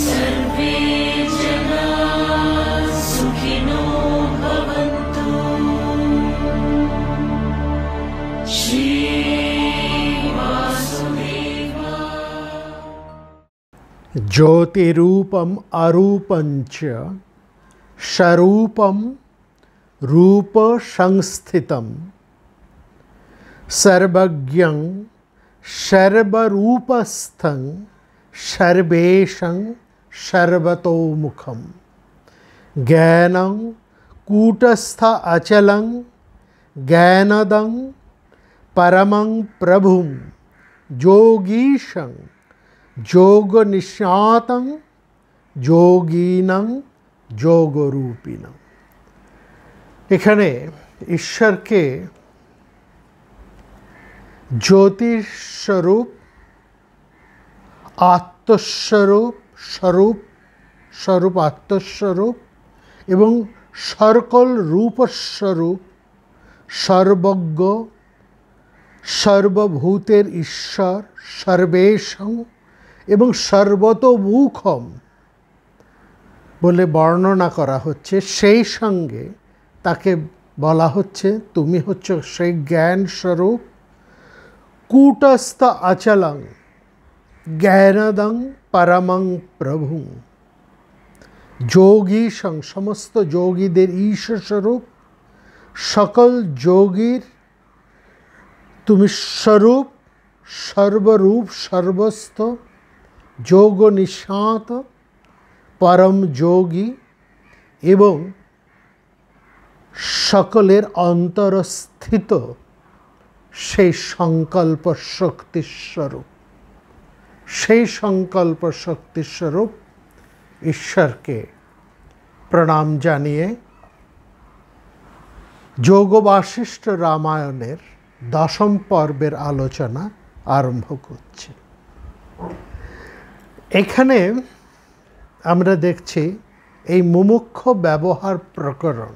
सर्वे जनाः सुखिनो भवन्तु। श्री वासुदेवा। ज्योतिरूपम अरूपञ्च स्वरूपम रूप संस्थितम सर्वज्ञं सर्वरूपस्थं सर्वेशं सर्वतोमुखं ज्ञानं कूटस्थ अचलं ज्ञानदं परमं प्रभुं योगीशं योगनिष्णातं যোগীনাং যোগরূপিণাং। এখানে ঈশ্বরকে জ্যোতিস্বরূপ, আত্মস্বরূপ, স্বরূপ আত্মস্বরূপ এবং সকল রূপস্বরূপ, সর্বজ্ঞ, সর্বভূতের ঈশ্বর, সর্বেশং এবং সর্বতোমুখম বলে বর্ণনা করা হচ্ছে। সেই সঙ্গে তাকে বলা হচ্ছে তুমি হচ্ছ সেই জ্ঞান স্বরূপ, কূটস্থ অচলং জ্ঞানদং পরমং প্রভু, যোগীশং সমস্ত যোগীদের ঈশ্বর স্বরূপ, সকল যোগীর তুমি স্বরূপ, সর্বরূপ সর্বস্থ, যোগ নিঃস্বাত পরম যোগী এবং সকলের অন্তরস্থিত সেই সংকল্প শক্তিস্বরূপ। সেই সংকল্প শক্তিস্বরূপ ঈশ্বরকে প্রণাম জানিয়ে যোগ বাসিষ্ঠ রামায়ণের 10ম পর্বের আলোচনা আরম্ভ করছি। এখানে আমরা দেখছি এই মুমুক্ষু ব্যবহার প্রকরণ।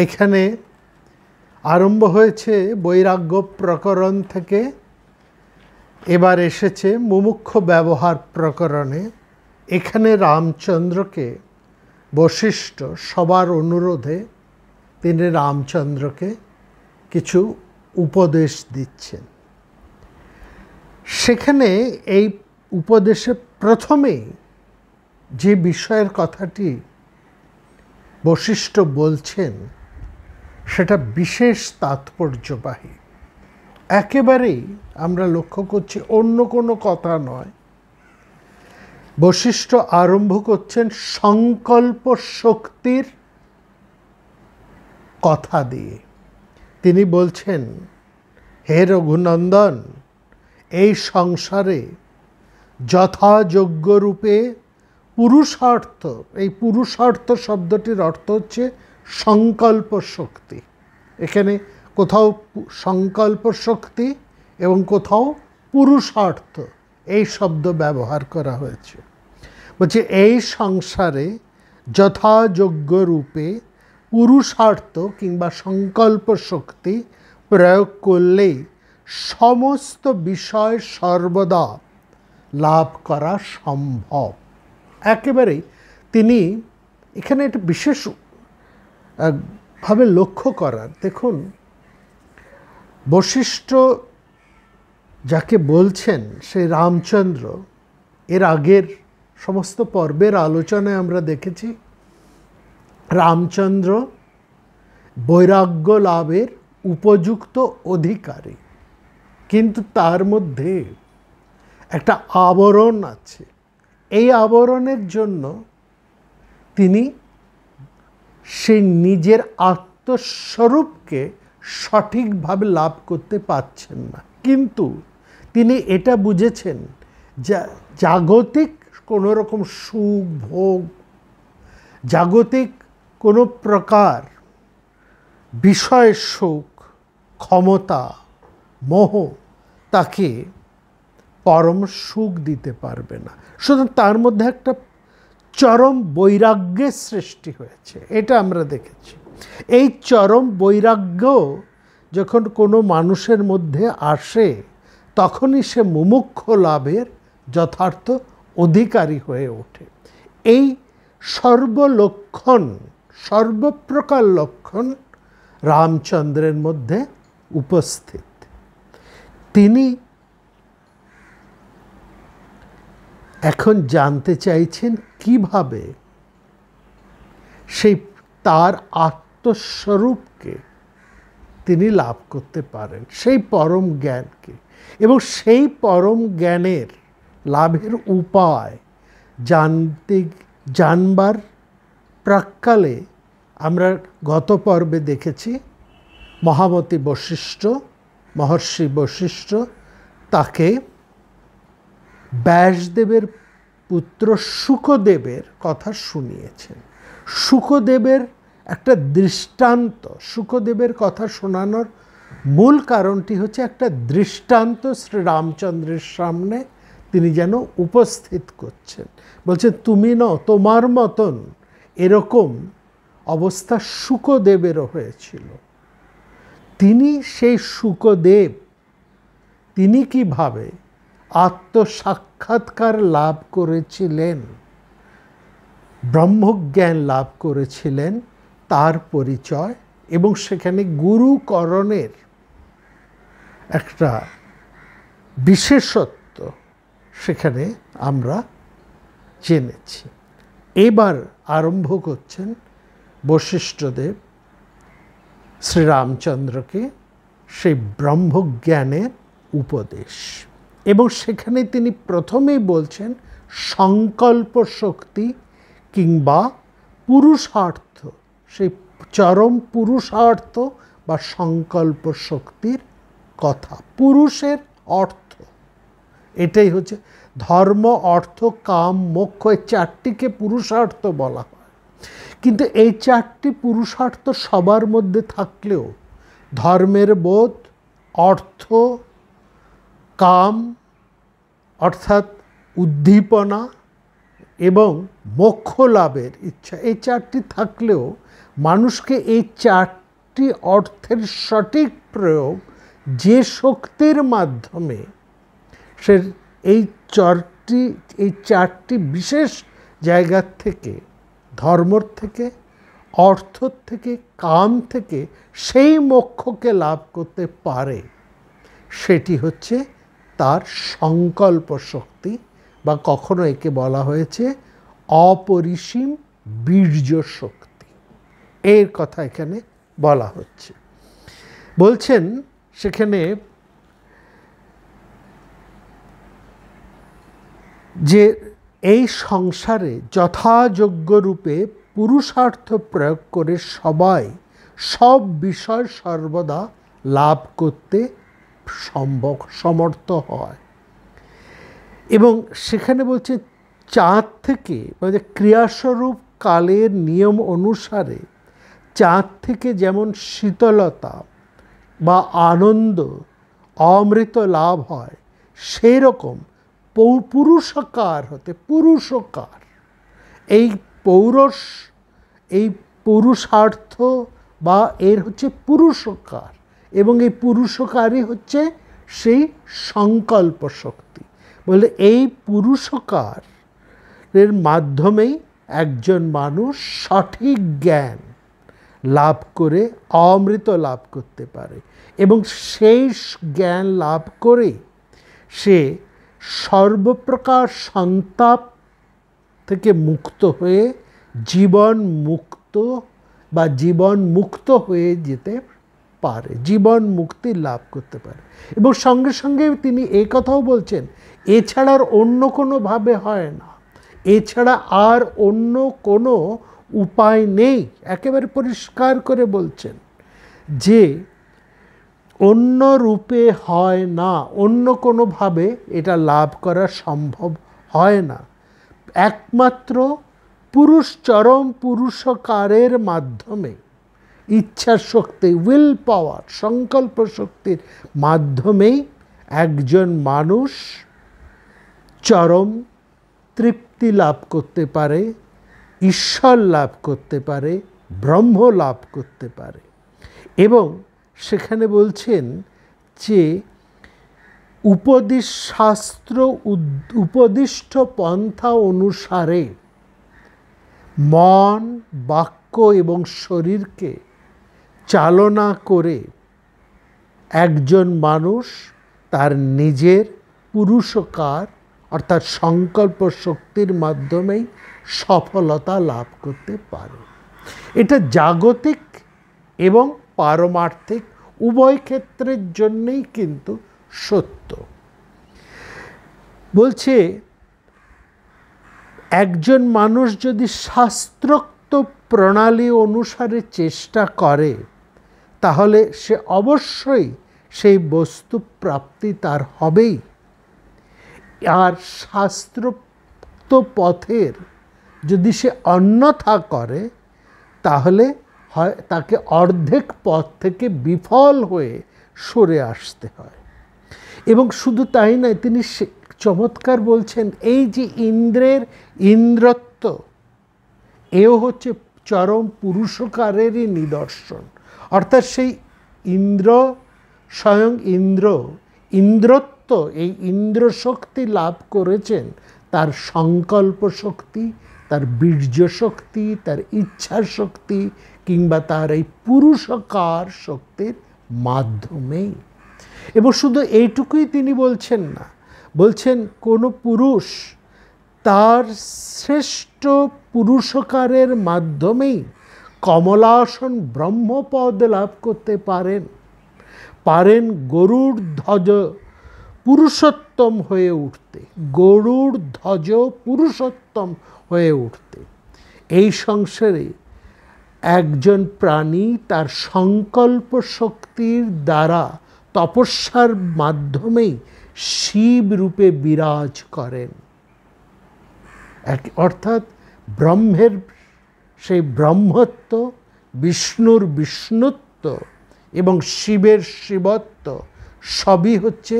এখানে আরম্ভ হয়েছে বৈরাগ্য প্রকরণ থেকে, এবার এসেছে মুমুক্ষু ব্যবহার প্রকরণে। এখানে রামচন্দ্রকে বশিষ্ঠ সবার অনুরোধে তিনি রামচন্দ্রকে কিছু উপদেশ দিচ্ছেন। সেখানে এই উপদেশে প্রথমেই যে বিষয়ের কথাটি বশিষ্ঠ বলছেন সেটা বিশেষ তাৎপর্যবাহী। একেবারেই আমরা লক্ষ্য করছি অন্য কোনো কথা নয়। বশিষ্ঠ আরম্ভ করছেন সংকল্প শক্তির কথা দিয়ে। তিনি বলছেন, হে রঘুনন্দন, এই সংসারে যথাযোগ্য রূপে পুরুষার্থ, এই পুরুষার্থ শব্দটির অর্থ হচ্ছে সংকল্প শক্তি। এখানে কোথাও সংকল্প শক্তি এবং কোথাও পুরুষার্থ এই শব্দ ব্যবহার করা হয়েছে। বলছে এই সংসারে যথাযোগ্য রূপে পুরুষার্থ কিংবা সংকল্প শক্তি প্রয়োগ করলেই সমস্ত বিষয় সর্বদা লাভ করা সম্ভব। একেবারেই তিনি এখানে একটা বিশেষ ভাবে লক্ষ্য করার, দেখুন বশিষ্ঠ যাকে বলছেন সেই রামচন্দ্র, এর আগের সমস্ত পর্বের আলোচনায় আমরা দেখেছি রামচন্দ্র বৈরাগ্য লাভের উপযুক্ত অধিকারী, কিন্তু তার মধ্যে একটা আবরণ আছে। এই আবরণের জন্য তিনি সেই নিজের আত্মস্বরূপকে সঠিকভাবে লাভ করতে পারছেন না। কিন্তু তিনি এটা বুঝেছেন যে জাগতিক কোনো রকম সুখ ভোগ, জাগতিক কোনো প্রকার বিষয় সুখ, ক্ষমতা, মোহ তাকে পরম সুখ দিতে পারবে না। সুতরাং তার মধ্যে একটা চরম বৈরাগ্যের সৃষ্টি হয়েছে, এটা আমরা দেখেছি। এই চরম বৈরাগ্য যখন কোনো মানুষের মধ্যে আসে তখনই সে মুমুক্ষু লাভের যথার্থ অধিকারী হয়ে ওঠে। এই সর্বপ্রকার লক্ষণ রামচন্দ্রের মধ্যে উপস্থিত। তিনি এখন জানতে চাইছেন কিভাবে সেই তার আত্মস্বরূপকে তিনি লাভ করতে পারেন, সেই পরম জ্ঞানকে, এবং সেই পরম জ্ঞানের লাভের উপায় জানবার প্রাক্কালে আমরা গত পর্বে দেখেছি মহর্ষি বশিষ্ঠ তাকে ব্যাসদেবের পুত্র শুকদেবের কথা শুনিয়েছেন। শুকদেবের একটা দৃষ্টান্ত, শুকদেবের কথা শোনানোর মূল কারণটি হচ্ছে একটা দৃষ্টান্ত শ্রীরামচন্দ্রের সামনে তিনি যেন উপস্থিত করছেন। বলছেন, তুমি তোমার মতন এরকম অবস্থা শুকদেবেরও হয়েছিল। তিনি সেই শুকদেব, তিনি কিভাবে আত্মসাক্ষাৎকার লাভ করেছিলেন, ব্রহ্মজ্ঞান লাভ করেছিলেন, তার পরিচয় এবং সেখানে গুরুকরণের একটা বিশেষত্ব সেখানে আমরা জেনেছি। এবার আরম্ভ করছেন বশিষ্ঠদেব শ্রীরামচন্দ্রকে সেই ব্রহ্মজ্ঞানের উপদেশ, এবং সেখানে তিনি প্রথমেই বলছেন সংকল্প শক্তি কিংবা পুরুষার্থ, সেই চরম পুরুষার্থ বা সংকল্প শক্তির কথা। পুরুষের অর্থ, এটাই হচ্ছে ধর্ম, অর্থ, কাম, মোক্ষ, এই চারটিকে পুরুষার্থ বলা হয়। কিন্তু এই চারটি পুরুষার্থ সবার মধ্যে থাকলেও ধর্মের বোধ, অর্থ, কাম অর্থাৎ উদ্দীপনা এবং মোক্ষ লাভের ইচ্ছা, এই চারটি থাকলেও মানুষকে এই চারটি অর্থের সঠিক প্রয়োগ যে শক্তির মাধ্যমে সে এই চারটি বিশেষ জায়গার থেকে, ধর্মর থেকে, অর্থর থেকে, কাম থেকে সেই মোক্ষকে লাভ করতে পারে, সেটি হচ্ছে তার সংকল্প শক্তি, বা কখনো একে বলা হয়েছে অপরিসীম বীর্য শক্তি। এর কথা এখানে বলা হচ্ছে। বলছেন সেখানে যে এই সংসারে যথাযোগ্য রূপে পুরুষার্থ প্রয়োগ করে সবাই সব বিষয় সর্বদা লাভ করতে সমর্থ হয়। এবং সেখানে বলছে চাঁদ থেকে, মানে ক্রিয়াস্বরূপ কালের নিয়ম অনুসারে চাঁদ থেকে যেমন শীতলতা বা আনন্দ, অমৃত লাভ হয়, সেই রকম পুরুষকার হতে, পুরুষকার, এই পুরুষার্থ বা এর হচ্ছে পুরুষকার, এবং এই পুরুষকারই হচ্ছে সেই সংকল্প শক্তি। বলে এই পুরুষকারের মাধ্যমেই একজন মানুষ সঠিক জ্ঞান লাভ করে অমৃত লাভ করতে পারে, এবং সেই জ্ঞান লাভ করে সে সর্বপ্রকার সন্তাপ থেকে মুক্ত হয়ে জীবন মুক্ত হয়ে যেতে পারে, জীবন মুক্তি লাভ করতে পারে। এবং সঙ্গে সঙ্গে তিনি এই কথাও বলছেন, এছাড়া অন্য কোনোভাবে হয় না, এছাড়া আর অন্য কোনো উপায় নেই। একেবারে পরিষ্কার করে বলছেন যে অন্য রূপে হয় না, অন্য কোনোভাবে এটা লাভ করা সম্ভব হয় না। একমাত্র চরম পুরুষকারের মাধ্যমে, ইচ্ছা শক্তি, উইল পাওয়ার, সংকল্প শক্তির মাধ্যমেই একজন মানুষ চরম তৃপ্তি লাভ করতে পারে, ঈশ্বর লাভ করতে পারে, ব্রহ্ম লাভ করতে পারে। এবং সেখানে বলছেন যে উপদিষ্ট পন্থা অনুসারে মন, বাক্য এবং শরীরকে চালনা করে একজন মানুষ তার নিজের পুরুষকার অর্থাৎ সংকল্প শক্তির মাধ্যমেই সফলতা লাভ করতে পারে। এটা জাগতিক এবং পারমার্থিক উভয় ক্ষেত্রের জন্যই কিন্তু সত্য। বলছে একজন মানুষ যদি শাস্ত্রোক্ত প্রণালী অনুসারে চেষ্টা করে তাহলে সে অবশ্যই সেই বস্তু প্রাপ্তি তার হবেই। আর শাস্ত্রোক্ত পথের যদি সে অন্যথা করে তাহলে হয় তাকে অর্ধেক পথ থেকে বিফল হয়ে সরে আসতে হয়। এবং শুধু তাই নয়, তিনি চমৎকার বলছেন এই যে ইন্দ্রের ইন্দ্রত্ব, এও হচ্ছে চরম পুরুষকারেরই নিদর্শন। অর্থাৎ সেই ইন্দ্র, স্বয়ং ইন্দ্রত্ব, এই ইন্দ্র শক্তি লাভ করেছেন তার সংকল্প শক্তি, তার বীর্য শক্তি, তার ইচ্ছা শক্তি কিংবা তার এই পুরুষকার শক্তির মাধ্যমেই। এবং শুধু এইটুকুই তিনি বলছেন না, বলছেন কোনো পুরুষ তার শ্রেষ্ঠ পুরুষকারের মাধ্যমেই কমলাসন ব্রহ্মপদ লাভ করতে পারেন গরুড় ধ্বজ পুরুষোত্তম হয়ে উঠতে, গরুড় ধ্বজ পুরুষোত্তম হয়ে উঠতে। এই সংসারে একজন প্রাণী তার সংকল্প শক্তির দ্বারা তপস্যার মাধ্যমেই শিব রূপে বিরাজ করেন। অর্থাৎ ব্রহ্মের সেই ব্রহ্মত্ব, বিষ্ণুর বিষ্ণুত্ব এবং শিবের শিবত্ব সবই হচ্ছে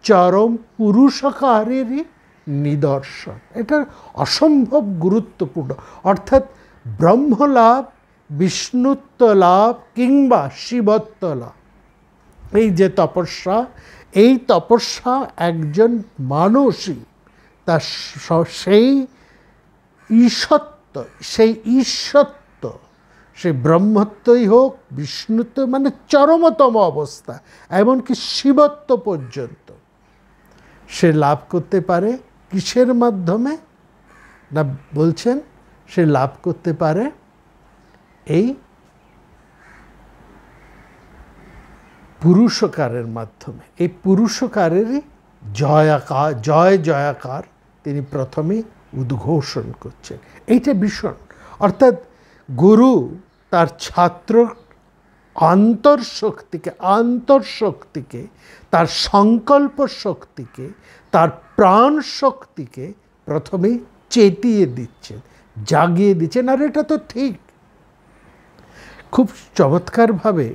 চরম পুরুষকারেরই নিদর্শন। এটা অসম্ভব গুরুত্বপূর্ণ। অর্থাৎ ব্রহ্মলাভ, বিষ্ণুত্ব লাভ কিংবা শিবত্ব লাভ, এই যে তপস্যা, এই তপস্যা একজন মানুষই তার সেই ঈশত্ব, সেই ঈশ্বত্ব, সেই ব্রহ্মত্বই হোক, বিষ্ণুত্ব মানে চরমতম অবস্থা, এমনকি শিবত্ব পর্যন্ত সে লাভ করতে পারে। কিসের মাধ্যমে না বলছেন? সে লাভ করতে পারে এই পুরুষকারের মাধ্যমে। এই পুরুষকারেরই জয় জয়াকার তিনি প্রথমেই উদ্ঘোষণ করছেন। এইটা ভীষণ। অর্থাৎ গুরু তার ছাত্র আন্তর্শক্তিকে, তার সংকল্প শক্তিকে, তার প্রাণ শক্তিকে প্রথমেই চেতিয়ে দিচ্ছেন, জাগিয়ে দিচ্ছেন। আর এটা তো ঠিক। খুব চমৎকারভাবে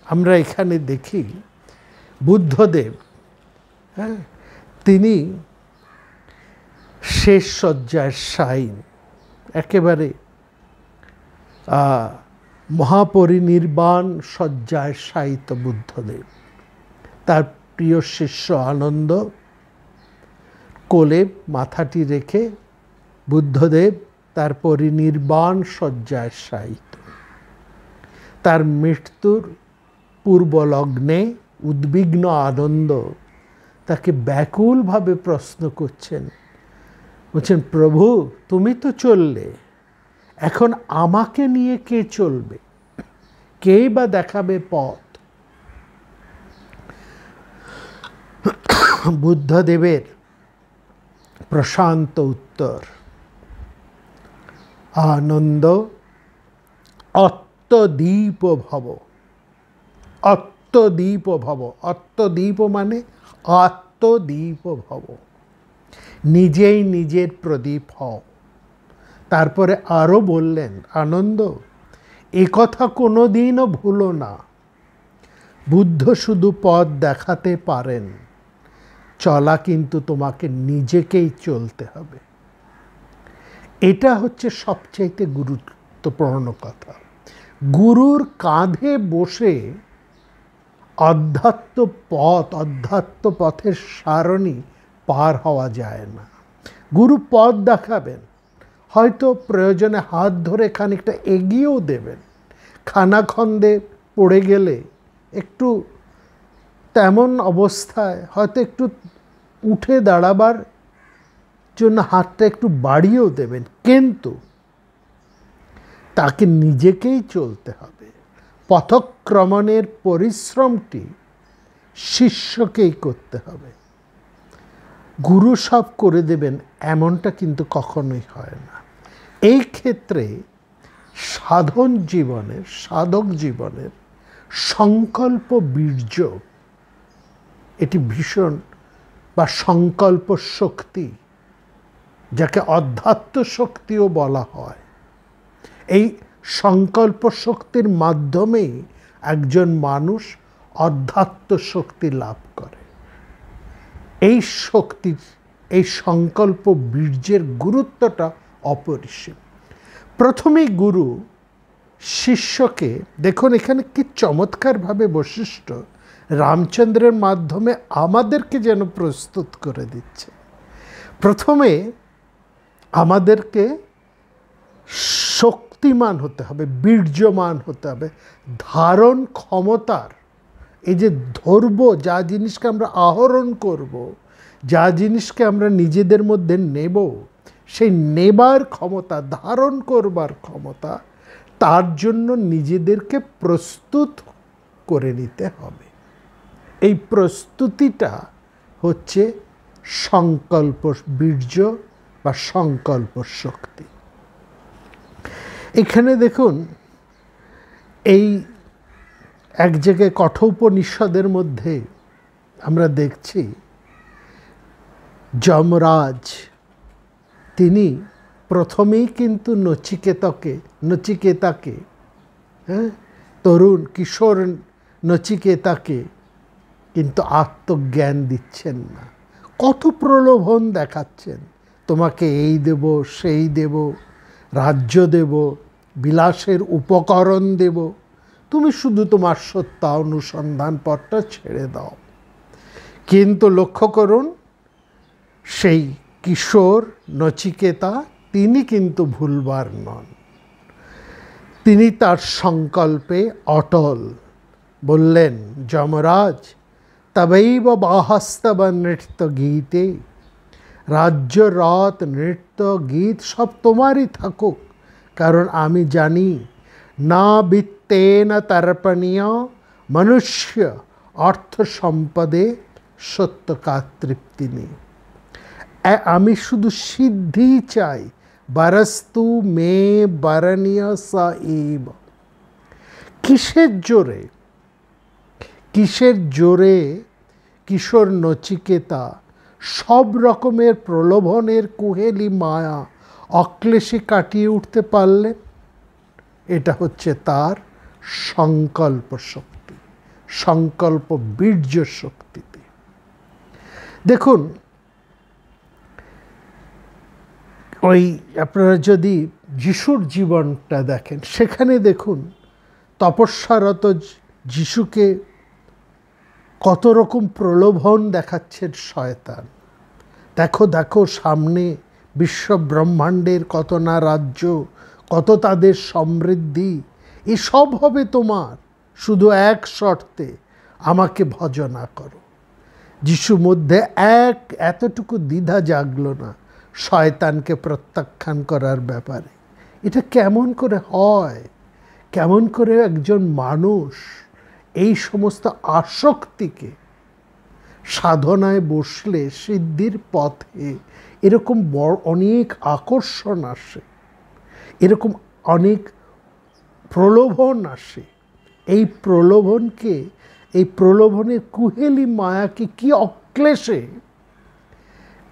আমরা এখানে দেখি বুদ্ধদেব, হ্যাঁ, তিনি শেষ শয্যায় শায়ীন, একেবারে মহাপরিনির্বাণ শয্যায় শায়িত বুদ্ধদেব। তার প্রিয় শিষ্য আনন্দ কোলে মাথাটি রেখে বুদ্ধদেব তার পরিনির্বাণ শয্যায় শায়িত। তার মৃত্যুর পূর্বলগ্নে উদ্বিগ্ন আনন্দ তাকে ব্যাকুলভাবে প্রশ্ন করছেন, বলছেন, প্রভু তুমি তো চললে, এখন আমাকে নিয়ে কে চলবে? কেই বা দেখাবে পথ? বুদ্ধদেবের প্রশান্ত উত্তর, আনন্দ অত্তদীপ ভব। অত্তদীপ ভব, অত্তদীপ মানে আত্মদীপ ভব, নিজেই নিজের প্রদীপ হও। তারপরে আরও বললেন, আনন্দ এ কথা কোনোদিনও ভুলো না, বুদ্ধ শুধু পথ দেখাতে পারেন, চলা কিন্তু তোমাকে নিজেকেই চলতে হবে। এটা হচ্ছে সবচাইতে গুরুত্বপূর্ণ কথা। গুরুর কাঁধে বসে অধ্যাত্ম পথের সারণী পার হওয়া যায় না। গুরু পথ দেখাবেন, হয়তো প্রয়োজনে হাত ধরে খানিকটা এগিয়েও দেবেন। খানাখন্দে পড়ে গেলে একটু তেমন অবস্থায় হয়তো একটু উঠে দাঁড়াবার জন্য হাতটা একটু বাড়িয়েও দেবেন, কিন্তু তাকে নিজেকেই চলতে হবে। পথক্রমণের পরিশ্রমটি শিষ্যকেই করতে হবে। গুরু সব করে দেবেন এমনটা কিন্তু কখনোই হয় না। এই ক্ষেত্রে সাধক জীবনের সংকল্প বীর্য, এটি ভীষণ, বা সংকল্প শক্তি, যাকে অধ্যাত্ম শক্তিও বলা হয়, এই সংকল্প শক্তির মাধ্যমেই একজন মানুষ অধ্যাত্ম শক্তি লাভ করে। এই শক্তির, এই সংকল্প বীর্যের গুরুত্বটা অপরিসীম। প্রথমেই গুরু শিষ্যকে, দেখুন এখানে কি চমৎকারভাবে বৈশিষ্ট্য রামচন্দ্রের মাধ্যমে আমাদেরকে যেন প্রস্তুত করে দিচ্ছে। প্রথমে আমাদেরকে শক্তিমান হতে হবে, বীর্যমান হতে হবে, ধারণ ক্ষমতার, এই যে ধরব, যা জিনিসকে আমরা আহরণ করব, যা জিনিসকে আমরা নিজেদের মধ্যে নেব, সেই নেবার ক্ষমতা, ধারণ করবার ক্ষমতা, তার জন্য নিজেদেরকে প্রস্তুত করে নিতে হবে। এই প্রস্তুতিটা হচ্ছে সংকল্প বীর্য বা সংকল্প শক্তি। এখানে দেখুন, এই এক জায়গায় কঠোপনিষদের মধ্যে আমরা দেখছি যমরাজ তিনি প্রথমেই কিন্তু নচিকেতাকে তরুণ কিশোর নচিকেতাকে কিন্তু আত্মজ্ঞান দিচ্ছেন না, কত প্রলোভন দেখাচ্ছেন। তোমাকে এই দেব, সেই দেব, রাজ্য দেব, বিলাসের উপকরণ দেব, তুমি শুধু তোমার সত্য অনুসন্ধান পথটা ছেড়ে দাও। কিন্তু লক্ষ্য করুন, সেই কিশোর নচিকেতা তিনি কিন্তু ভুলবার নন। তিনি তার সংকল্পে অটল। বললেন, যমরাজ, তবৈব বাহস্তব নৃত্য গীতে, রাজ্য, রথ, নৃত্য, গীত সব তোমারই থাকুক, কারণ আমি জানি না বিত্তেন তর্পণীয় মনুষ্য অর্থ সম্পদে সত্যকা তৃপ্তি নেই। আমি শুধু সিদ্ধি চাই, বরস্তু মে বরণীয় সা এব। কিসের জোরে কিশোর নচিকেতা সব রকমের প্রলোভনের কুহেলি মায়া অক্লেশে কাটিয়ে উঠতে পারলেন? এটা হচ্ছে তার সংকল্প শক্তি, সংকল্প বীর্য শক্তিতে। দেখুন, ওই আপনারা যদি যিশুর জীবনটা দেখেন, সেখানে দেখুন তপস্যারত যিশুকে কত রকম প্রলোভন দেখাচ্ছেন শয়তান। দেখো দেখো, সামনে বিশ্ব ব্রহ্মাণ্ডের কত না রাজ্য, কত তাদের সমৃদ্ধি, এসব হবে তোমার, শুধু এক শর্তে, আমাকে ভজনা করো। যিশুর মধ্যে এতটুকু দ্বিধা জাগলো না শয়তানকে প্রত্যাখ্যান করার ব্যাপারে। এটা কেমন করে হয়? কেমন করে একজন মানুষ এই সমস্ত আসক্তিকে, সাধনায় বসলে সিদ্ধির পথে এরকম অনেক আকর্ষণ আসে, এরকম অনেক প্রলোভন আসে, এই প্রলোভনের কুহেলি মায়াকে কি অক্লেশে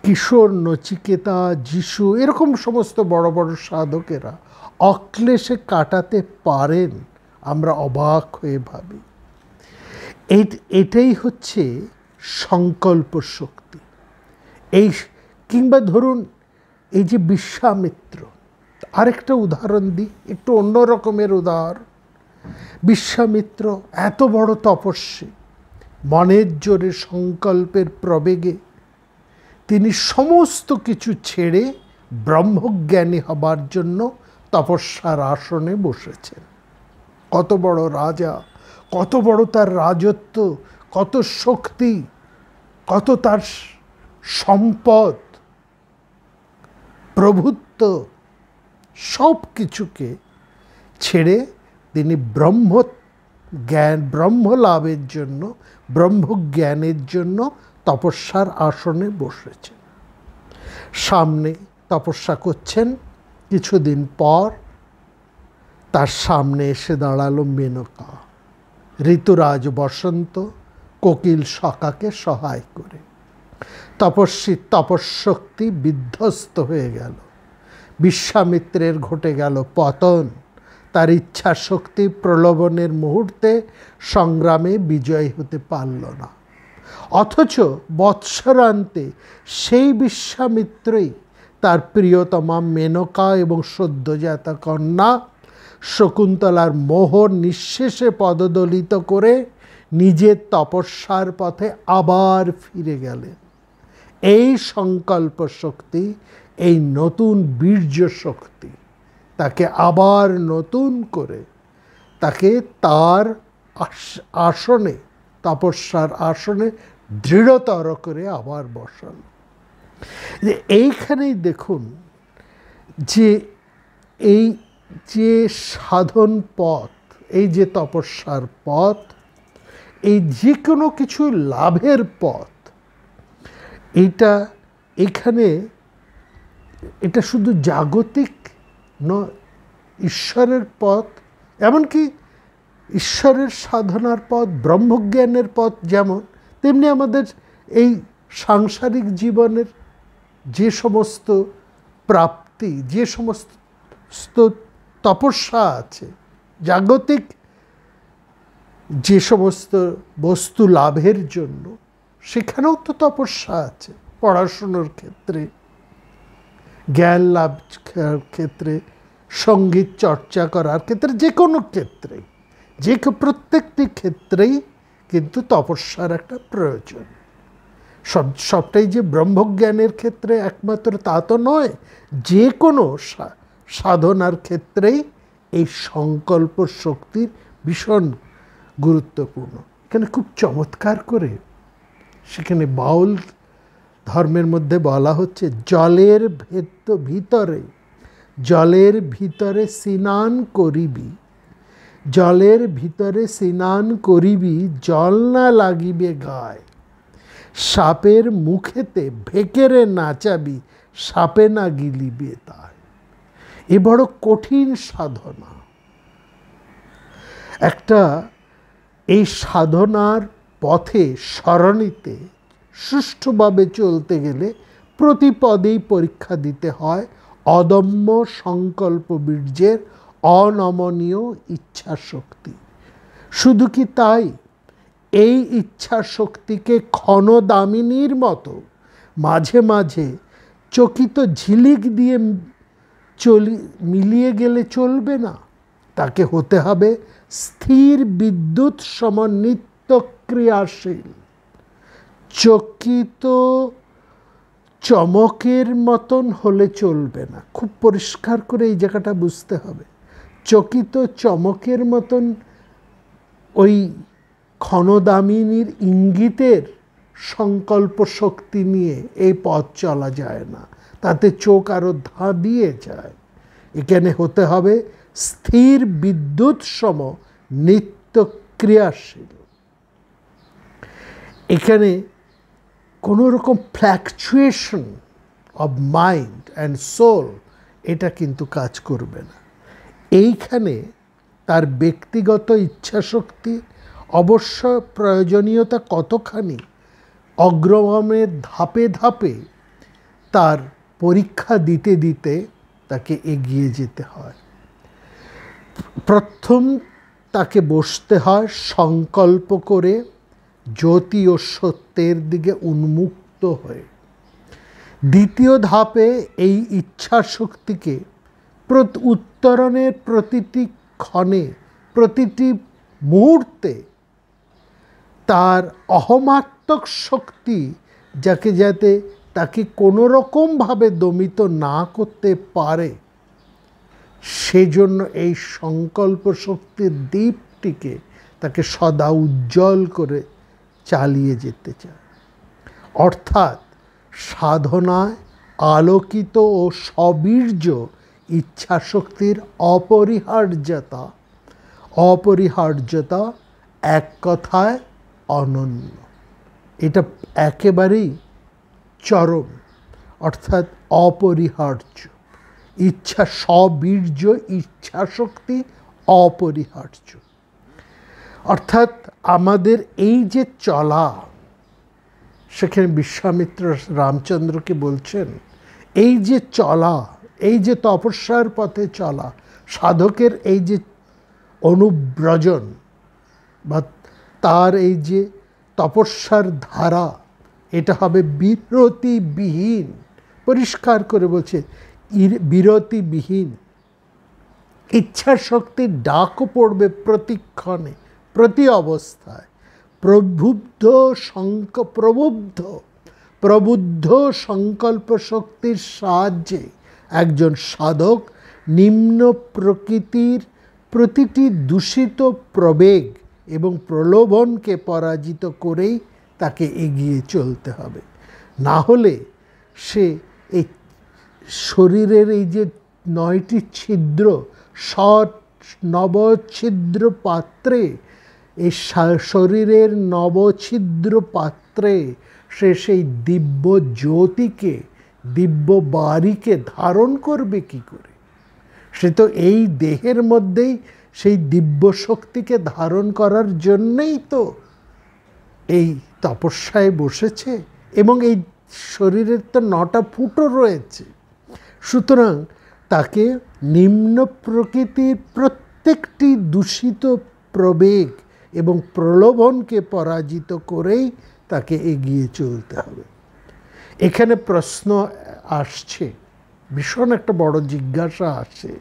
কিশোর নচিকেতা, যিশু, এরকম সমস্ত বড় বড় সাধকেরা অক্লেশে কাটাতে পারেন, আমরা অবাক হয়ে ভাবি। এটাই হচ্ছে সংকল্প শক্তি। কিংবা ধরুন এই যে বিশ্বামিত্র, আরেকটা উদাহরণ দিই, একটু অন্য রকমের উদাহরণ। বিশ্বামিত্র এত বড় তপস্বী, মনের জোরে সংকল্পের প্রবেগে তিনি সমস্ত কিছু ছেড়ে ব্রহ্মজ্ঞানী হবার জন্য তপস্যার আসনে বসেছেন। কত বড় রাজা, কত বড় তার রাজত্ব, কত শক্তি, কত তার সম্পদ, প্রভুত্ব, সব কিছুকে ছেড়ে তিনি ব্রহ্ম লাভের জন্য, ব্রহ্মজ্ঞানের জন্য তপস্যার আসনে বসেছেন। সামনে তপস্যা করছেন, কিছুদিন পর তার সামনে এসে দাঁড়ালো মেনকা, ঋতুরাজ বসন্ত কোকিল সখাকে সহায় করে। তপস্বীর তপশক্তি বিধ্বস্ত হয়ে গেল। বিশ্বামিত্রের ঘটে গেল পতন। তার ইচ্ছা শক্তি প্রলোভনের মুহূর্তে সংগ্রামে বিজয় হতে পারল না। অথচ বৎসরান্তে সেই বিশ্বামিত্রই তার প্রিয়তমা মেনকা এবং সদ্যজাতা কন্যা শকুন্তলার মোহ নিঃশেষে পদদলিত করে নিজের তপস্যার পথে আবার ফিরে গেলেন। এই সংকল্প শক্তি, এই নতুন বীর্য শক্তি তাকে আবার নতুন করে তাকে তার আসনে, তপস্যার আসনে দৃঢ়তর করে আবার বসানো। যে এইখানেই দেখুন যে এই যে সাধন পথ, এই যে তপস্যার পথ, এই যে কোনো কিছু লাভের পথ, এটা শুধু জাগতিক নয়, ঈশ্বরের পথ, এমনকি ঈশ্বরের সাধনার পথ, ব্রহ্মজ্ঞানের পথ যেমন, তেমনি আমাদের এই সাংসারিক জীবনের যে সমস্ত প্রাপ্তি, যে সমস্ত তপস্যা আছে, জাগতিক যে সমস্ত বস্তু লাভের জন্য, সেখানেও তো তপস্যা আছে। পড়াশুনোর ক্ষেত্রে, জ্ঞান লাভ ক্ষেত্রে, সঙ্গীত চর্চা করার ক্ষেত্রে, যে কোনো ক্ষেত্রে, প্রত্যেকটি ক্ষেত্রেই কিন্তু তপস্যার একটা প্রয়োজন। সবটাই যে ব্রহ্মজ্ঞানের ক্ষেত্রে একমাত্র তা তো নয়, যে কোনো সাধনার ক্ষেত্রেই এই সংকল্প শক্তির ভীষণ গুরুত্বপূর্ণ। এখানে খুব চমৎকার করে সেখানে বাউল ধর্মের মধ্যে বলা হচ্ছে, জলের ভিতরে স্নান করিবি, জলের ভিতরে স্নান করিবি, জল না লাগিবে গায়, সাপের মুখেতে ভেকেরে নাচাবি, সাপে না গিলিবে তাই। এ বড় কঠিন সাধনা। এই সাধনার পথে সরণিতে সুষ্ঠুভাবে চলতে গেলে প্রতি পদেই পরীক্ষা দিতে হয় অদম্য সংকল্প বীর্যের অনমনীয় ইচ্ছা শক্তি। শুধু কি তাই, এই ইচ্ছা শক্তিকে ক্ষণদামিনীর মতো মাঝে মাঝে চকিত ঝিলিক দিয়ে মিলিয়ে গেলে চলবে না। তাকে হতে হবে স্থির বিদ্যুৎ সম নিত্য ক্রিয়াশীল। চকিত চমকের মতন হলে চলবে না। খুব পরিষ্কার করে এই জায়গাটা বুঝতে হবে। চকিত চমকের মতন ওই ক্ষণদামিনীর ইঙ্গিতের সংকল্প শক্তি নিয়ে এই পথ চলা যায় না, তাতে চোখ আরো ধাঁধিয়ে যায়। এখানে হতে হবে স্থির বিদ্যুৎ সম নিত্য ক্রিয়াশীল। এখানে কোনো রকম fluctuation of mind and soul এটা কিন্তু কাজ করবে না। এইখানে তার ব্যক্তিগত ইচ্ছাশক্তি অবশ্য প্রয়োজনীয়তা কতখানি, অগ্রগামের ধাপে ধাপে তার পরীক্ষা দিতে দিতে তাকে এগিয়ে যেতে হয়। প্রথম তাকে বসতে হয় সংকল্প করে, জ্যোতি ও সত্যের দিকে উন্মুক্ত হয়ে। দ্বিতীয় ধাপে এই ইচ্ছা শক্তিকে উত্তরণের প্রতিটি ক্ষণে, প্রতিটি মুহূর্তে তার অহমাত্মক শক্তি যাতে তাকে কোনো রকমভাবে দমিত না করতে পারে, সেজন্য এই সংকল্প শক্তির দীপটিকে তাকে সদা উজ্জ্বল করে চালিয়ে যেতে চায়। অর্থাৎ সাধনায় আলোকিত ও সবীর্য ইচ্ছাশক্তির অপরিহার্যতা এক কথায় অনন্য। এটা একেবারেই চরম, অর্থাৎ অপরিহার্য। সবীর্য ইচ্ছাশক্তি অপরিহার্য। অর্থাৎ আমাদের এই যে চলা, সেখানে বিশ্বামিত্র রামচন্দ্রকে বলছেন, এই যে চলা, এই যে তপস্যার পথে চলা, সাধকের এই যে অনুব্রজন বা তার এই যে তপস্যার ধারা, এটা হবে বিরতিবিহীন। পরিষ্কার করে বলছে বিরতিবিহীন। ইচ্ছা শক্তির ডাকও পড়বে প্রতিক্ষণে, প্রতি অবস্থায়। প্রবুদ্ধ সংকল্প শক্তির সাহায্যে একজন সাধক নিম্ন প্রকৃতির প্রতিটি দূষিত প্রবেগ এবং প্রলোভনকে পরাজিত করেই তাকে এগিয়ে চলতে হবে। না হলে সে এই শরীরের এই যে 9টি ছিদ্র, নবছিদ্র পাত্রে, এই শরীরের নবছিদ্র পাত্রে সে সেই দিব্য জ্যোতিকে, দিব্য বাড়িকে ধারণ করবে কি করে? সে তো এই দেহের মধ্যেই সেই দিব্য শক্তিকে ধারণ করার জন্যই তো এই তপস্যায় বসেছে, এবং এই শরীরের তো 9টা ফুটো রয়েছে। সুতরাং তাকে নিম্ন প্রকৃতির প্রত্যেকটি দূষিত প্রবেগ এবং প্রলোভনকে পরাজিত করেই তাকে এগিয়ে চলতে হবে। এখানে প্রশ্ন আসছে, ভীষণ একটা বড় জিজ্ঞাসা আসে,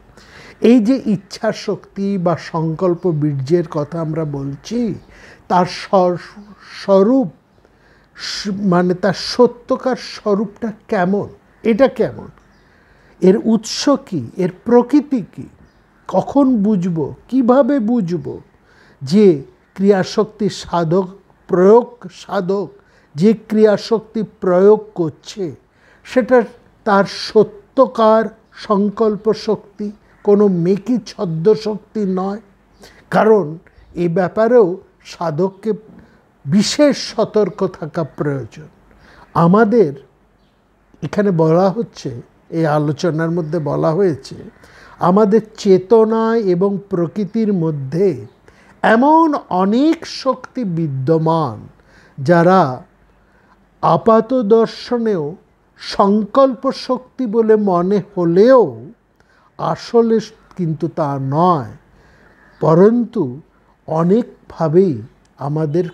এই যে ইচ্ছা শক্তি বা সংকল্প বীর্যের কথা আমরা বলছি, তার স্বরূপ, মানে তার সত্যকার স্বরূপটা কেমন? এটা কেমন? এর উৎস কি? এর প্রকৃতি কি? কখন বুঝবো? কিভাবে বুঝবো যে ক্রিয়াশক্তি সাধক যে ক্রিয়াশক্তি প্রয়োগ করছে সেটা তার সত্যকার সংকল্প শক্তি, কোনো মেকি ছদ্ম শক্তি নয়? কারণ এ ব্যাপারেও সাধককে বিশেষ সতর্ক থাকা প্রয়োজন। আমাদের এখানে বলা হচ্ছে, এই আলোচনার মধ্যে বলা হয়েছে, আমাদের চেতনা এবং প্রকৃতির মধ্যে এমন অনেক শক্তি বিদ্যমান যারা আপাত দর্শনেও সংকল্প শক্তি বলে মনে হলেও আসলে কিন্তু তা নয়, পরন্তু অনেকভাবেই আমাদের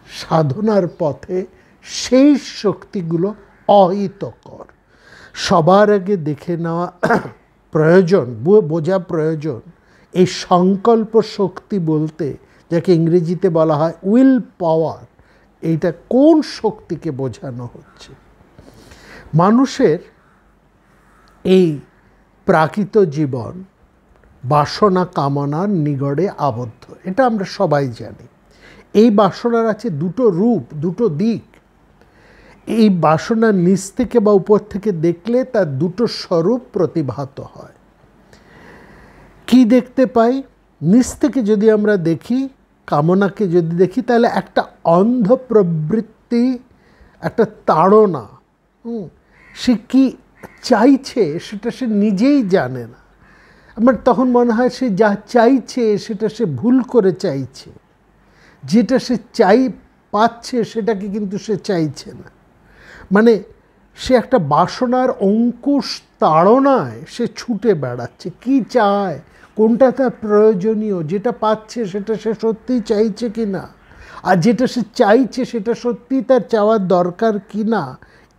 সাধনার পথে সেই শক্তিগুলো অহিতকর। সবার আগে দেখে নেওয়া প্রয়োজন, বোঝা প্রয়োজন, এই সংকল্প শক্তি বলতে যাকে ইংরেজিতে বলা হয় উইল পাওয়ার, এইটা কোন শক্তিকে বোঝানো হচ্ছে? মানুষের এই প্রাকৃত জীবন বাসনা কামনার নিগড়ে আবদ্ধ, এটা আমরা সবাই জানি। এই বাসনার আছে দুটো রূপ, দুটো দিক। এই বাসনার নিচ থেকে বা উপর থেকে দেখলে তার দুটো স্বরূপ প্রতিভাত হয়। কি দেখতে পাই? নিচ থেকে যদি আমরা দেখি, কামনাকে যদি দেখি, তাহলে একটা অন্ধ প্রবৃত্তি, একটা তাড়না। সে কি চাইছে সেটা সে নিজেই জানে না। আমার তখন মনে হয় সে যা চাইছে সেটা সে ভুল করে চাইছে, যেটা সে পাচ্ছে সেটাকে কিন্তু সে চাইছে না। মানে সে একটা বাসনার অঙ্কুশ তাড়নায় সে ছুটে বেড়াচ্ছে। কি চায়, কোনটা তার প্রয়োজনীয়, যেটা পাচ্ছে সেটা সে সত্যিই চাইছে কি না, আর যেটা সে চাইছে সেটা সত্যিই তার চাওয়ার দরকার কি না,